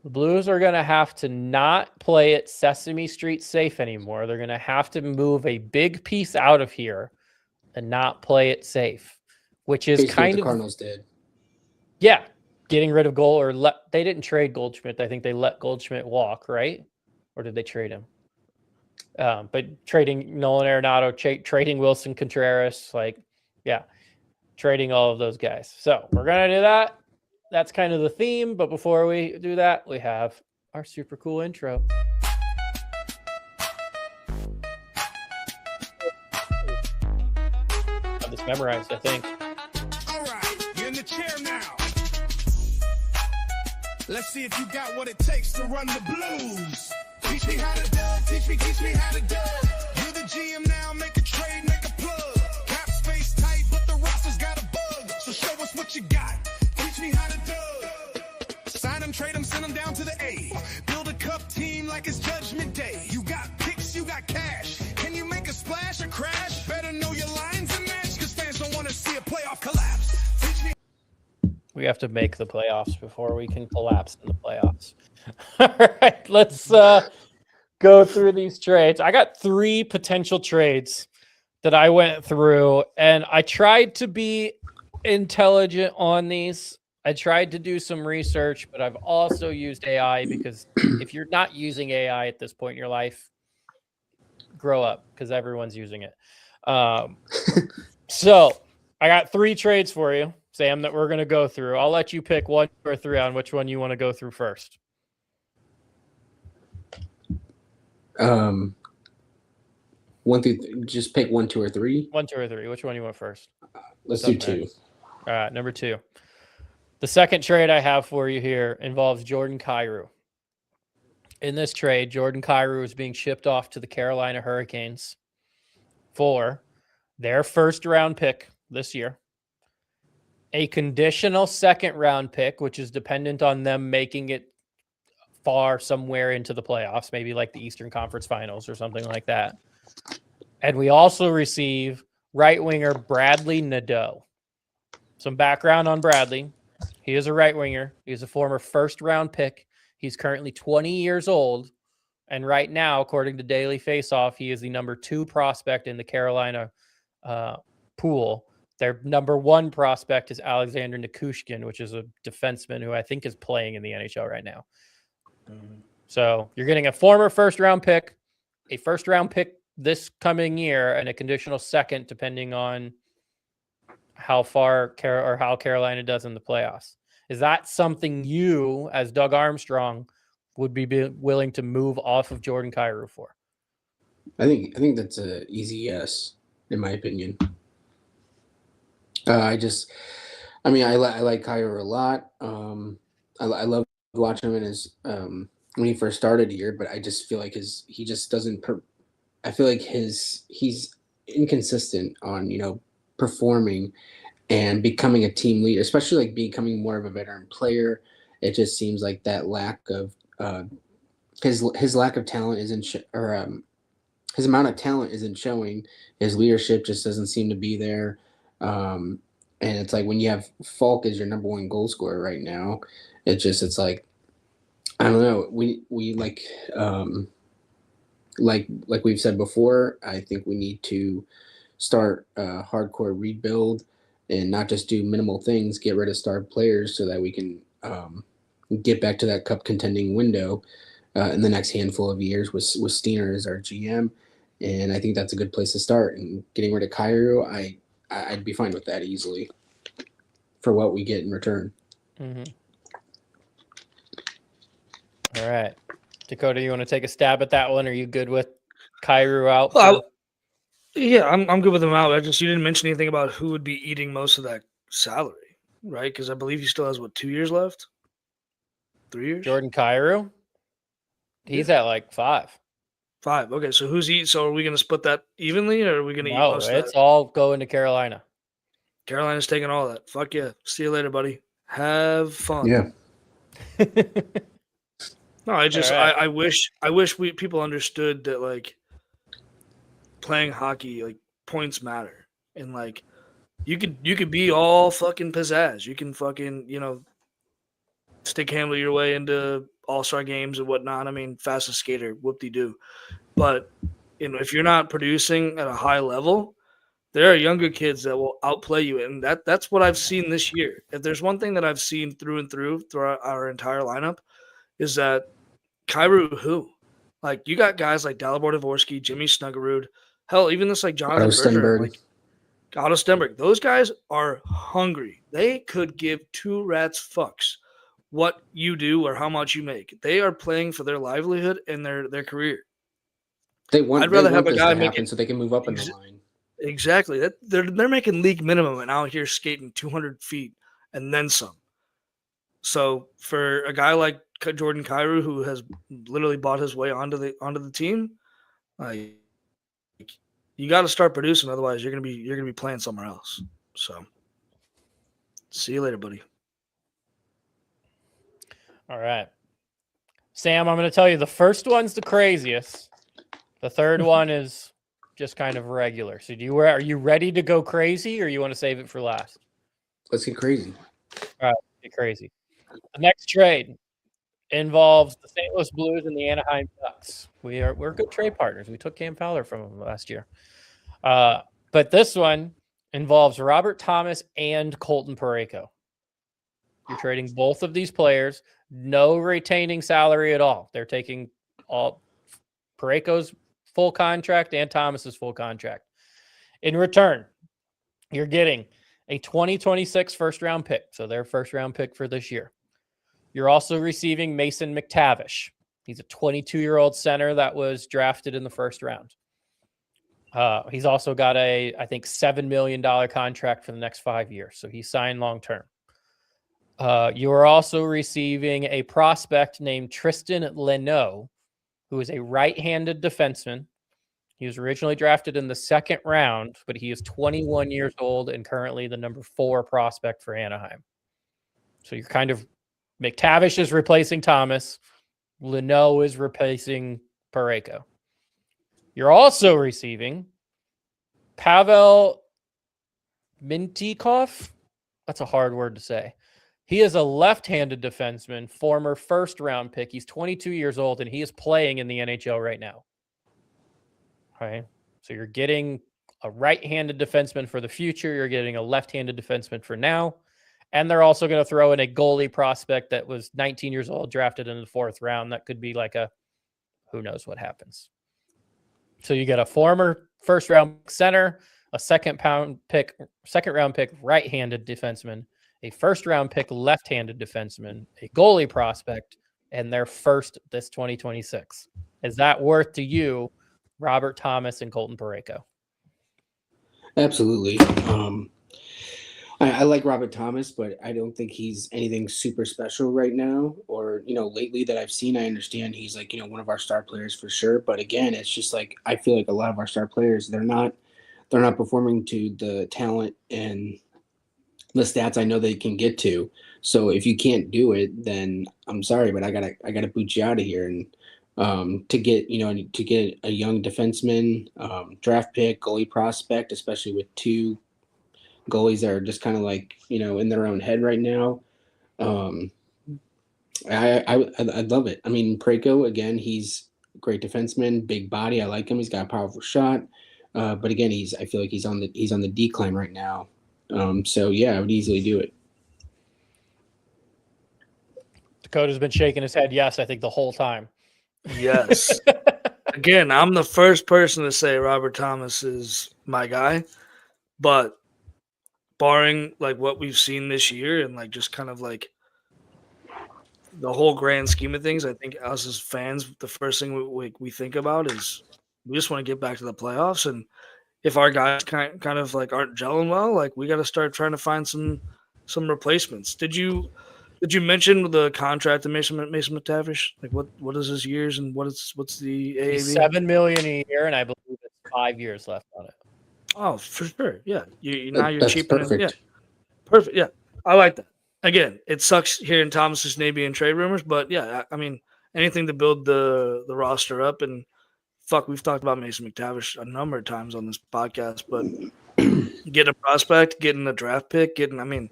the Blues are going to have to not play at Sesame Street safe anymore. They're going to have to move a big piece out of here and not play it safe, which is Basically kind what of the Cardinals did. Yeah, getting rid of they didn't trade Goldschmidt. I think they let Goldschmidt walk, right? Or did they trade him? But trading Nolan Arenado, trading Wilson Contreras, trading all of those guys. So we're gonna do that. That's kind of the theme. But before we do that, we have our super cool intro. This memorized, I think. All right, you're in the chair now. Let's see if you got what it takes to run the Blues. Teach me how to Doug, teach me how to Doug. You're the GM now, make a trade, make a plug. Cap space tight, but the roster's got a bug. So show us what you got. Teach me how to Doug. Sign them, trade them, send them down to the A. Build a cup team like it's Judgment Day. You got picks, you got cash. Can you make a splash or crash? Better know your lines and match. Don't want to see a playoff collapse. We have to make the playoffs before we can collapse in the playoffs. All right, let's go through these trades. I got 3 potential trades that I went through, and I tried to be intelligent on these. I tried to do some research, but I've also used AI because if you're not using AI at this point in your life, grow up because everyone's using it. So I got 3 trades for you, Sam, that we're going to go through. I'll let you pick 1 or 3 on which one you want to go through first. 1 through just pick 1, 2, or 3. 1, 2, or 3. Which one you want first? Let's do 2. All right, number 2. The second trade I have for you here involves Jordan Kyrou. In this trade, Jordan Kyrou is being shipped off to the Carolina Hurricanes for their first-round pick this year, a conditional second-round pick, which is dependent on them making it far somewhere into the playoffs, maybe like the Eastern Conference Finals or something like that. And we also receive right-winger Bradley Nadeau. Some background on Bradley. He is a right-winger. He is a former first-round pick. He's currently 20 years old. And right now, according to Daily Faceoff, he is the number 2 prospect in the Carolina pool. Their number 1 prospect is Alexander Nikushkin, which is a defenseman who I think is playing in the NHL right now. So you're getting a former first-round pick, a first-round pick this coming year, and a conditional second, depending on how far how Carolina does in the playoffs. Is that something you, as Doug Armstrong, would be willing to move off of Jordan Kyrou for? I think that's an easy yes, in my opinion. I like Kyrou a lot. I love watching him in his when he first started here, but I just feel like he just doesn't. I feel like he's inconsistent on performing and becoming a team leader, especially like becoming more of a veteran player. It just seems like that lack of his lack of talent isn't his amount of talent isn't showing. His leadership just doesn't seem to be there. And it's like when you have Falk as your number one goal scorer right now, it's like I don't know. We like we've said before. I think we need to start a hardcore rebuild and not just do minimal things. Get rid of star players so that we can get back to that cup contending window in the next handful of years with Steiner as our GM. And I think that's a good place to start. And getting rid of Cairo, I'd be fine with that easily for what we get in return. Mm-hmm. All right. Dakota, you want to take a stab at that one? Are you good with Cairo out? Yeah, I'm good with him out. You didn't mention anything about who would be eating most of that salary, right? Because I believe he still has 2 years left, 3 years. Jordan Cairo, he's at like 5. 5. Okay, so who's eating? So are we going to split that evenly, or are we going to eat No, most of that? it's all going to Carolina. Carolina's taking all that. Fuck yeah. See you later, buddy. Have fun. Yeah. No, I wish people understood that like playing hockey, like points matter, and like you could be all fucking pizzazz. You can fucking stick handle your way into all-star games and whatnot. I mean, fastest skater, whoop-de-doo. But if you're not producing at a high level, there are younger kids that will outplay you, and that's what I've seen this year. If there's one thing that I've seen through and through throughout our entire lineup, is that Kyrou, like you got guys like Dalibor Dvorsky, Jimmy Snuggerud, hell, even this like Jonathan Bergeron, like Otto Stenberg. Those guys are hungry. They could give 2 rats fucks what you do or how much you make. They are playing for their livelihood and their career. I'd rather have a guy making so they can move up in the line. Exactly. They're making league minimum and out here skating 200 feet and then some. So for a guy like Jordan Kyrou, who has literally bought his way onto the team, like you got to start producing. Otherwise, you're gonna be playing somewhere else. So see you later, buddy. All right, Sam. I'm going to tell you the first one's the craziest. The third one is just kind of regular. So are you ready to go crazy, or you want to save it for last? Let's get crazy. All right, get crazy. The next trade involves the St. Louis Blues and the Anaheim Ducks. We're good trade partners. We took Cam Fowler from them last year. But this one involves Robert Thomas and Colton Parayko. You're trading both of these players, no retaining salary at all. They're taking all Parayko's full contract and Thomas's full contract. In return, you're getting a 2026 first-round pick, so their first-round pick for this year. You're also receiving Mason McTavish. He's a 22-year-old center that was drafted in the first round. He's also got I think, $7 million contract for the next 5 years, so he's signed long-term. You are also receiving a prospect named Tristan Leno, who is a right-handed defenseman. He was originally drafted in the second round, but he is 21 years old and currently the number 4 prospect for Anaheim. So you're kind of McTavish is replacing Thomas. Leno is replacing Parayko. You're also receiving Pavel Mintyukov. That's a hard word to say. He is a left-handed defenseman, former first-round pick. He's 22 years old, and he is playing in the NHL right now. Okay, so you're getting a right-handed defenseman for the future. You're getting a left-handed defenseman for now. And they're also going to throw in a goalie prospect that was 19 years old, drafted in the 4th round. That could be like who knows what happens. So you get a former first-round center, a second-round pick right-handed defenseman, a first-round pick left-handed defenseman, a goalie prospect, and their first this 2026. Is that worth to you, Robert Thomas and Colton Parayko? Absolutely. I like Robert Thomas, but I don't think he's anything super special right now. Or lately that I've seen, I understand he's like one of our star players for sure. But again, it's just like I feel like a lot of our star players they're not performing to the talent and the stats I know they can get to. So if you can't do it, then I'm sorry, but I gotta boot you out of here. And to get a young defenseman, draft pick, goalie prospect, especially with two goalies that are just kind of like in their own head right now. Um, I love it. I mean, Preko again, he's a great defenseman, big body. I like him. He's got a powerful shot. But again, I feel like he's on the decline right now. So yeah, I would easily do it. Dakota's been shaking his head yes, I think the whole time. Yes. Again, I'm the first person to say Robert Thomas is my guy, but barring like what we've seen this year and like just kind of like the whole grand scheme of things, I think us as fans, the first thing we think about is we just want to get back to the playoffs. And if our guys kind of like aren't gelling well, like we got to start trying to find some replacements. Did you mention the contract of Mason McTavish? Like what is his years and what's the AAV? He's $7 million a year, and I believe it's 5 years left on it. Oh, for sure. Yeah. Now you're That's cheaping perfect. it. Yeah. Perfect. Yeah. I like that. Again, it sucks hearing Thomas's name being trade rumors, but yeah, I mean, anything to build the roster up. And fuck, we've talked about Mason McTavish a number of times on this podcast, but getting a prospect, getting a draft pick, when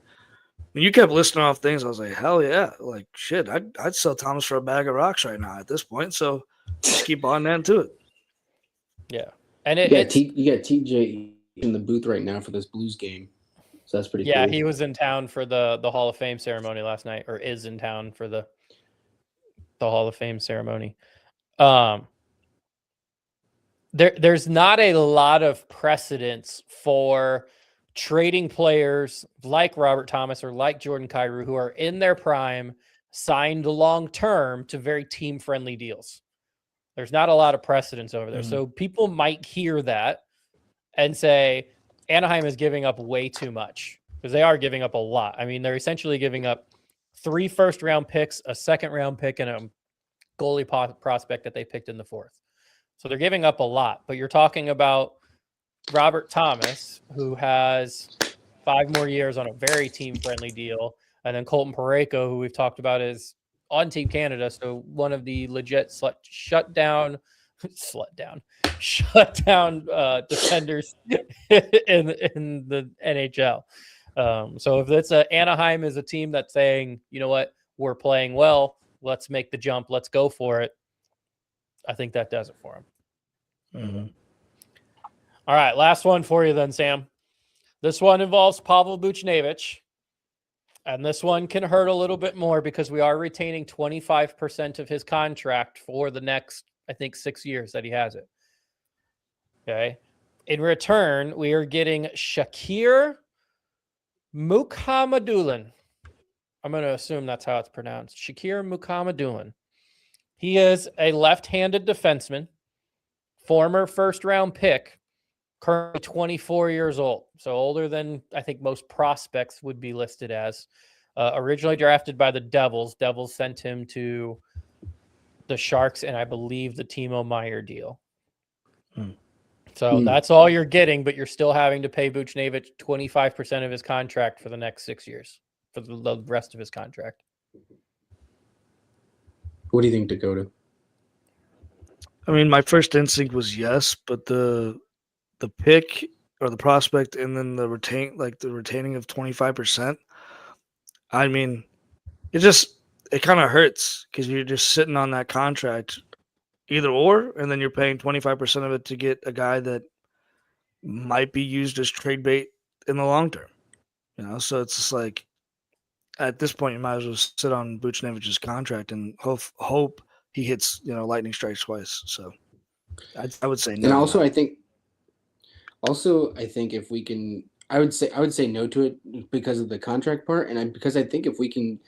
you kept listing off things, I was like, hell yeah. Like, shit, I'd sell Thomas for a bag of rocks right now at this point. So just keep on that to it. Yeah. And you got TJ in the booth right now for this Blues game. So that's pretty cool. Yeah, he was in town for the Hall of Fame ceremony last night, or is in town for the Hall of Fame ceremony. There's not a lot of precedence for trading players like Robert Thomas or like Jordan Kyrou who are in their prime, signed long term to very team friendly deals. There's not a lot of precedence over there. So people might hear that and say Anaheim is giving up way too much, because they are giving up a lot. I mean, they're essentially giving up 3 first-round picks, a second-round pick, and a goalie prospect that they picked in the 4th. So they're giving up a lot. But you're talking about Robert Thomas, who has 5 more years on a very team-friendly deal, and then Colton Parayko, who we've talked about, is on Team Canada, so one of the legit shutdown defenders in the NHL. So if it's Anaheim is a team that's saying, you know what, we're playing well, let's make the jump, let's go for it, I think that does it for him. Mm-hmm. All right, last one for you then, Sam. This one involves Pavel Buchnevich, and this one can hurt a little bit more because we are retaining 25% of his contract for the next, I think, 6 years that he has it. Okay. In return, we are getting Shakir Mukhamadullin. I'm going to assume that's how it's pronounced. Shakir Mukhamadullin. He is a left-handed defenseman, former first-round pick, currently 24 years old. So older than I think most prospects would be listed as. Originally drafted by the Devils. Devils sent him to the Sharks and I believe the Timo Meier deal. So that's all you're getting, but you're still having to pay Buchnevich 25% of his contract for the next 6 years, for the rest of his contract. What do you think, Dakota? I mean, my first instinct was yes, but the pick or the prospect and then the retaining of 25%. I mean, it kind of hurts because you're just sitting on that contract either or, and then you're paying 25% of it to get a guy that might be used as trade bait in the long term. So it's just like at this point you might as well sit on Buchnevich's contract and hope he hits lightning strikes twice. So I would say no. And also I think if we can, I would say no to it because of the contract part, and because I think if we can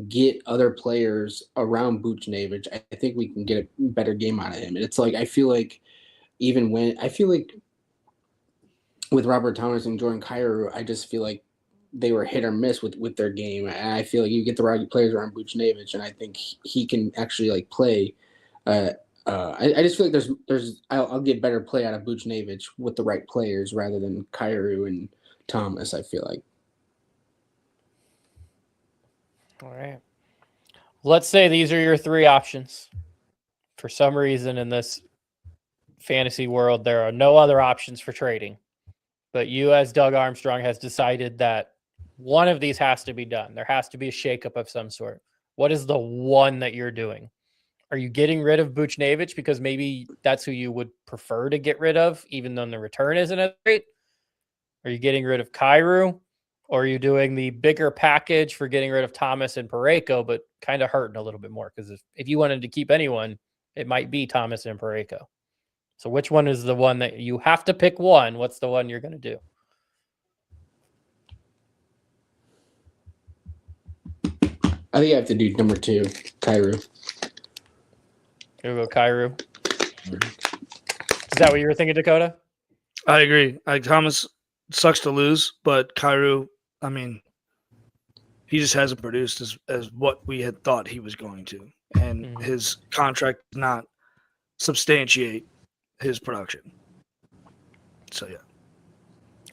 get other players around Buchnevich, I think we can get a better game out of him. And it's like I feel like with Robert Thomas and Jordan Kyrou, I just feel like they were hit or miss with their game. And I feel like you get the right players around Buchnevich, and I think he can actually like play. I just feel like I'll get better play out of Buchnevich with the right players rather than Kyrou and Thomas. I feel like. All right. Let's say these are your three options. For some reason in this fantasy world, there are no other options for trading. But you, as Doug Armstrong, has decided that one of these has to be done. There has to be a shakeup of some sort. What is the one that you're doing? Are you getting rid of Buchnevich because maybe that's who you would prefer to get rid of, even though the return isn't as great? Are you getting rid of Kyrou? Or are you doing the bigger package for getting rid of Thomas and Parayko, but kind of hurting a little bit more? Because if you wanted to keep anyone, it might be Thomas and Parayko. So which one is the one that you have to pick one? What's the one you're going to do? I think I have to do number 2, Kyrou. Here we go, Kyrou. Is that what you were thinking, Dakota? I agree. Like Thomas sucks to lose, but Kyrou, I mean, he just hasn't produced as what we had thought he was going to, and his contract does not substantiate his production. So yeah,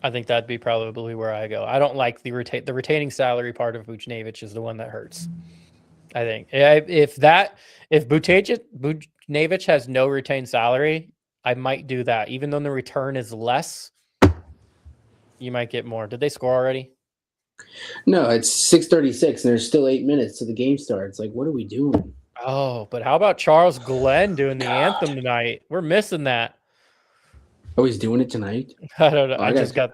I think that'd be probably where I go. I don't like the retaining salary part of Buchnevich is the one that hurts. I think if Buchnevich has no retained salary, I might do that. Even though the return is less, you might get more. Did they score already? No, it's 6:36, and there's still 8 minutes till the game starts. Like, what are we doing? Oh, but how about Charles Glenn doing the anthem tonight? We're missing that. Oh, he's doing it tonight? I don't know. I just got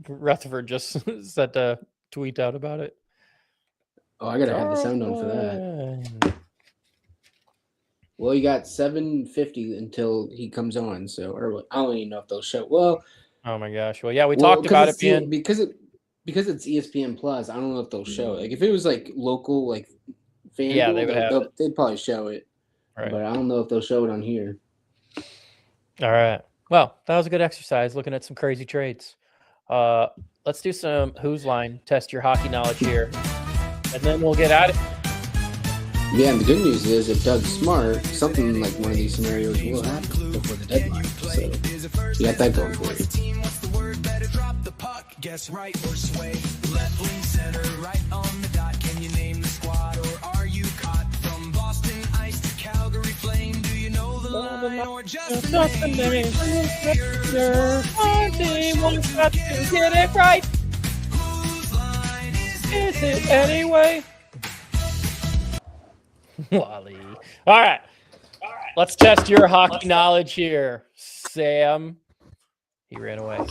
Rutherford just sent a tweet out about it. Oh, I gotta have the sound on for that. Well, you got 7:50 until he comes on. So, or I don't even know if they'll show. Well, oh my gosh. Well, yeah, we talked about it being because it's ESPN Plus. I don't know if they'll show it. Like if it was like local, like FanDuel, yeah, they would have it. They'd probably show it. Right. But I don't know if they'll show it on here. All right. Well, that was a good exercise looking at some crazy trades. Let's do some Who's Line, test your hockey knowledge here, and then we'll get at it. Yeah, and the good news is if Doug's smart, something like one of these scenarios will happen before the deadline. So you got that going for you. Guess right or sway, left wing center, right on the dot. Can you name the squad or are you caught? From Boston Ice to Calgary Flame, do you know the line or just the name? Anyone's got to get it right. Whose line Is it anyway? Wally. All right. Let's test your hockey knowledge here, Sam. He ran away.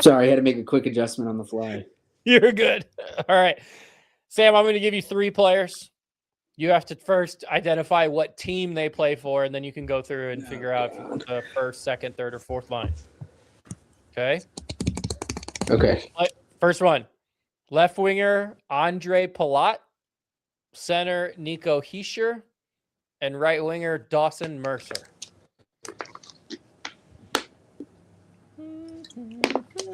Sorry, I had to make a quick adjustment on the fly. You're good. All right. Sam, I'm going to give you 3 players. You have to first identify what team they play for, and then you can go through and figure out the first, second, third, or fourth line. Okay? Okay. First one. Left winger, Andre Palat. Center, Nico Hischier. And right winger, Dawson Mercer.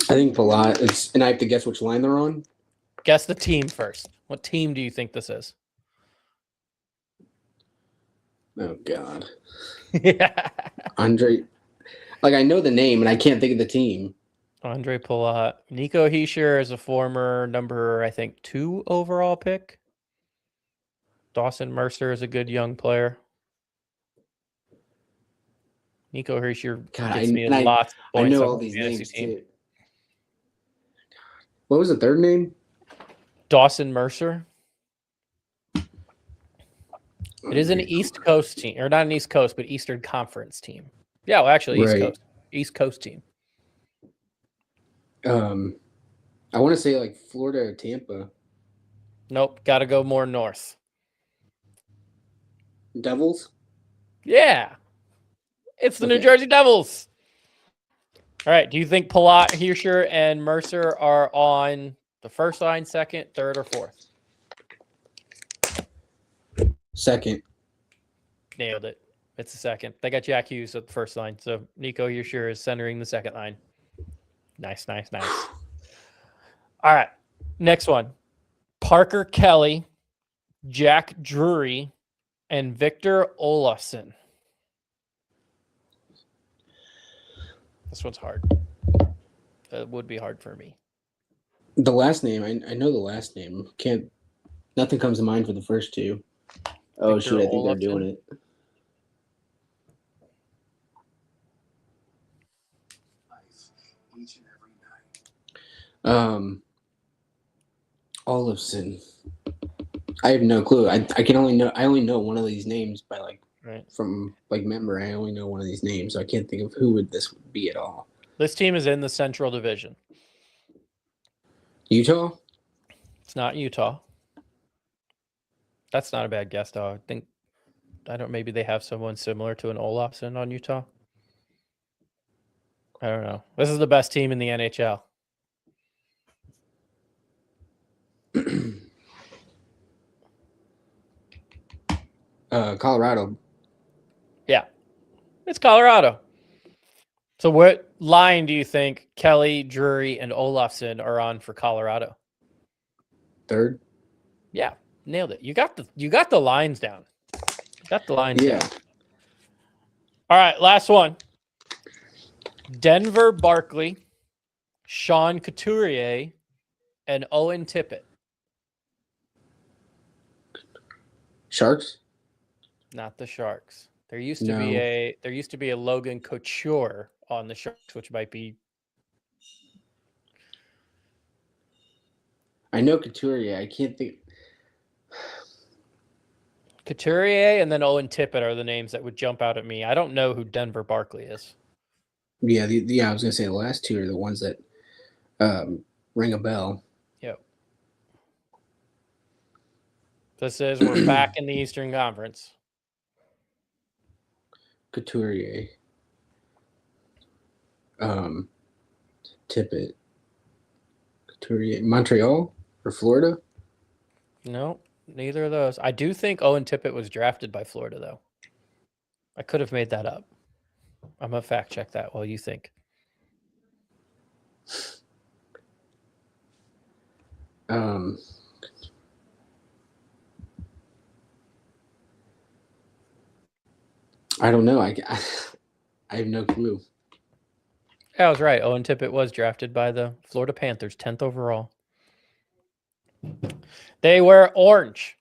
I think Palat, and I have to guess which line they're on? Guess the team first. What team do you think this is? Oh, God. Yeah. Andre, like I know the name, and I can't think of the team. Andre Palat. Nico Hischier is a former number, I think, 2 overall pick. Dawson Mercer is a good young player. Nico Hischier gets me lots of points. I know all these names too. What was the third name? Dawson Mercer. It is an East Coast team, or not an East Coast, but Eastern Conference team. Yeah, well, actually, East Coast team. I want to say like Florida or Tampa. Nope, got to go more north. Devils? Yeah. It's the New Jersey Devils. All right. Do you think Palat, Hischier, and Mercer are on the first line, second, third, or fourth? Second. Nailed it. It's the second. They got Jack Hughes at the first line. So Nico Hischier is centering the second line. Nice. All right. Next one. Parker Kelly, Jack Drury, and Victor Olofsson. This one's hard. It would be hard for me. The last name, I know the last name. Nothing comes to mind for the first two. Oh, Victor shoot, I think they're Olofsson? doing it. Olofsson. I have no clue. I only know one of these names by from memory. I only know one of these names, so I can't think of who this would be at all. This team is in the Central Division. Utah? It's not Utah. That's not a bad guess, though. Maybe they have someone similar to an Olofsson on Utah. I don't know. This is the best team in the NHL. Colorado. Yeah. It's Colorado. So what line do you think Kelly, Drury, and Olofsson are on for Colorado? Third? Yeah, nailed it. You got the lines down. Got the lines down. All right, last one. Denver Barkley, Sean Couturier, and Owen Tippett. Sharks? Not the Sharks. There used to be a Logan Couture on the Sharks, which might be. I know Couturier. I can't think. Couturier and then Owen Tippett are the names that would jump out at me. I don't know who Denver Barkley is. Yeah, I was gonna say the last two are the ones that ring a bell. Yep. We're back in the Eastern Conference. Couturier. Tippett. Couturier. Montreal or Florida? No, neither of those. I do think Owen Tippett was drafted by Florida, though. I could have made that up. I'm going to fact check that while you think. I don't know. I have no clue. Yeah, I was right. Owen Tippett was drafted by the Florida Panthers, 10th overall. They wear orange.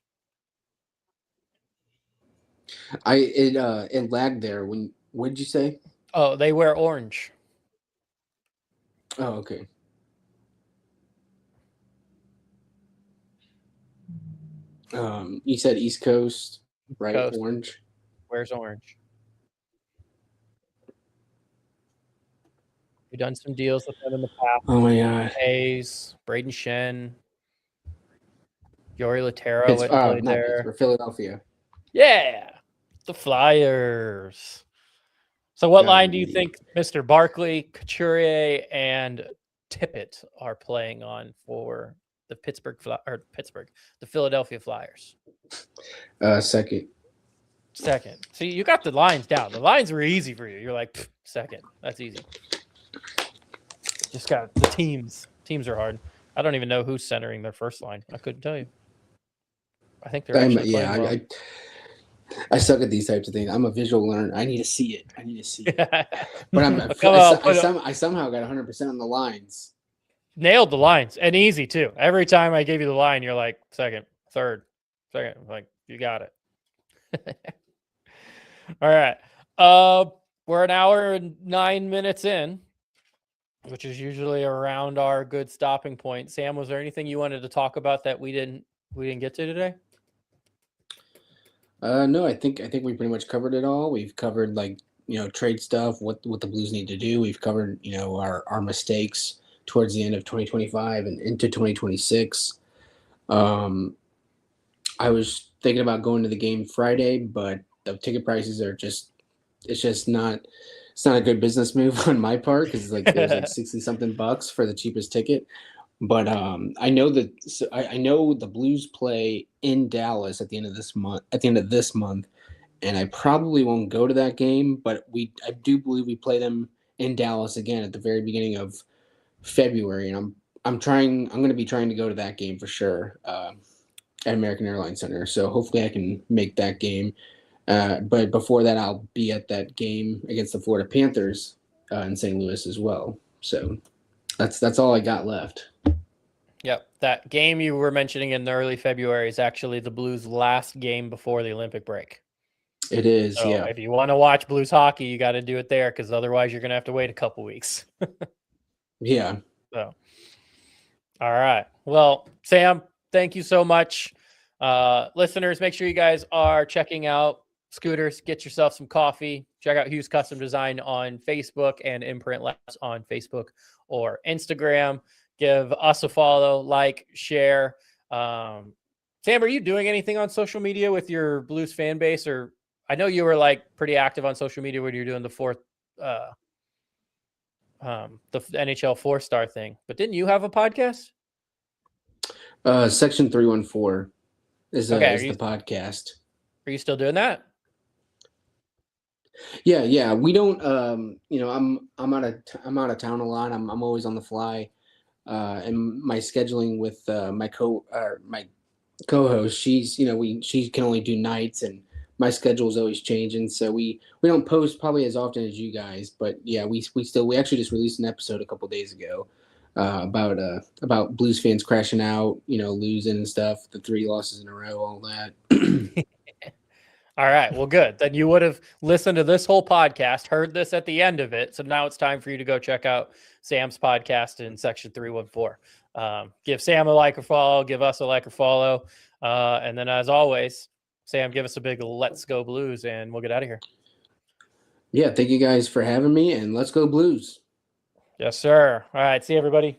It lagged there. What did you say? Oh, they wear orange. Oh, okay. You said East Coast, right? Coast. Orange. Wears orange. We've done some deals with them in the past. Oh my God. Hayes, Braden Shen, Yori Laterra went and played there. For Philadelphia. Yeah, the Flyers. So what line do you think Mr. Barkley, Couturier, and Tippett are playing on for the the Philadelphia Flyers? Second. Second. See, you got the lines down. The lines were easy for you. You're like, second. That's easy. Just got the teams. Teams are hard. I don't even know who's centering their first line. I couldn't tell you. I think they're actually playing well. I suck at these types of things. I'm a visual learner. I need to see it. But I somehow got 100% on the lines. Nailed the lines, and easy too. Every time I gave you the line, you're like second, third, second. I'm like, you got it. All right. We're an hour and 9 minutes in, which is usually around our good stopping point. Sam, was there anything you wanted to talk about that we didn't get to today? No, I think we pretty much covered it all. We've covered trade stuff, what the Blues need to do. We've covered, our mistakes towards the end of 2025 and into 2026. I was thinking about going to the game Friday, but the ticket prices are it's not a good business move on my part because there's like 60 something bucks for the cheapest ticket. But I know the Blues play in Dallas at the end of this month, and I probably won't go to that game. But I do believe we play them in Dallas again at the very beginning of February, and I'm going to be trying to go to that game for sure at American Airlines Center. So hopefully I can make that game. But before that, I'll be at that game against the Florida Panthers in St. Louis as well. So that's all I got left. Yep. That game you were mentioning in the early February is actually the Blues' last game before the Olympic break. It is, So yeah. if you want to watch Blues hockey, you got to do it there because otherwise you're going to have to wait a couple weeks. Yeah. So, all right. Well, Sam, thank you so much. Listeners, make sure you guys are checking out Scooters. Get yourself some coffee. Check out Hughes Custom Design on Facebook and Imprint Labs on Facebook or Instagram. Give us a follow, like, share. Sam, are you doing anything on social media with your Blues fan base? Or I know you were like pretty active on social media when you're doing the NHL 4-star thing, but didn't you have a podcast? Section 314 is the podcast. Are you still doing that? Yeah. We don't. I'm out of town a lot. I'm always on the fly, and my scheduling with my co-host, she can only do nights, and my schedule is always changing. So we don't post probably as often as you guys, but yeah, we actually just released an episode a couple days ago about Blues fans crashing out, losing and stuff, the 3 losses in a row, all that. All right. Well, good. Then you would have listened to this whole podcast, heard this at the end of it. So now it's time for you to go check out Sam's podcast in Section 314. Give Sam a like or follow, give us a like or follow. And then as always, Sam, give us a big let's go Blues and we'll get out of here. Yeah. Thank you guys for having me, and let's go Blues. Yes, sir. All right. See you, everybody.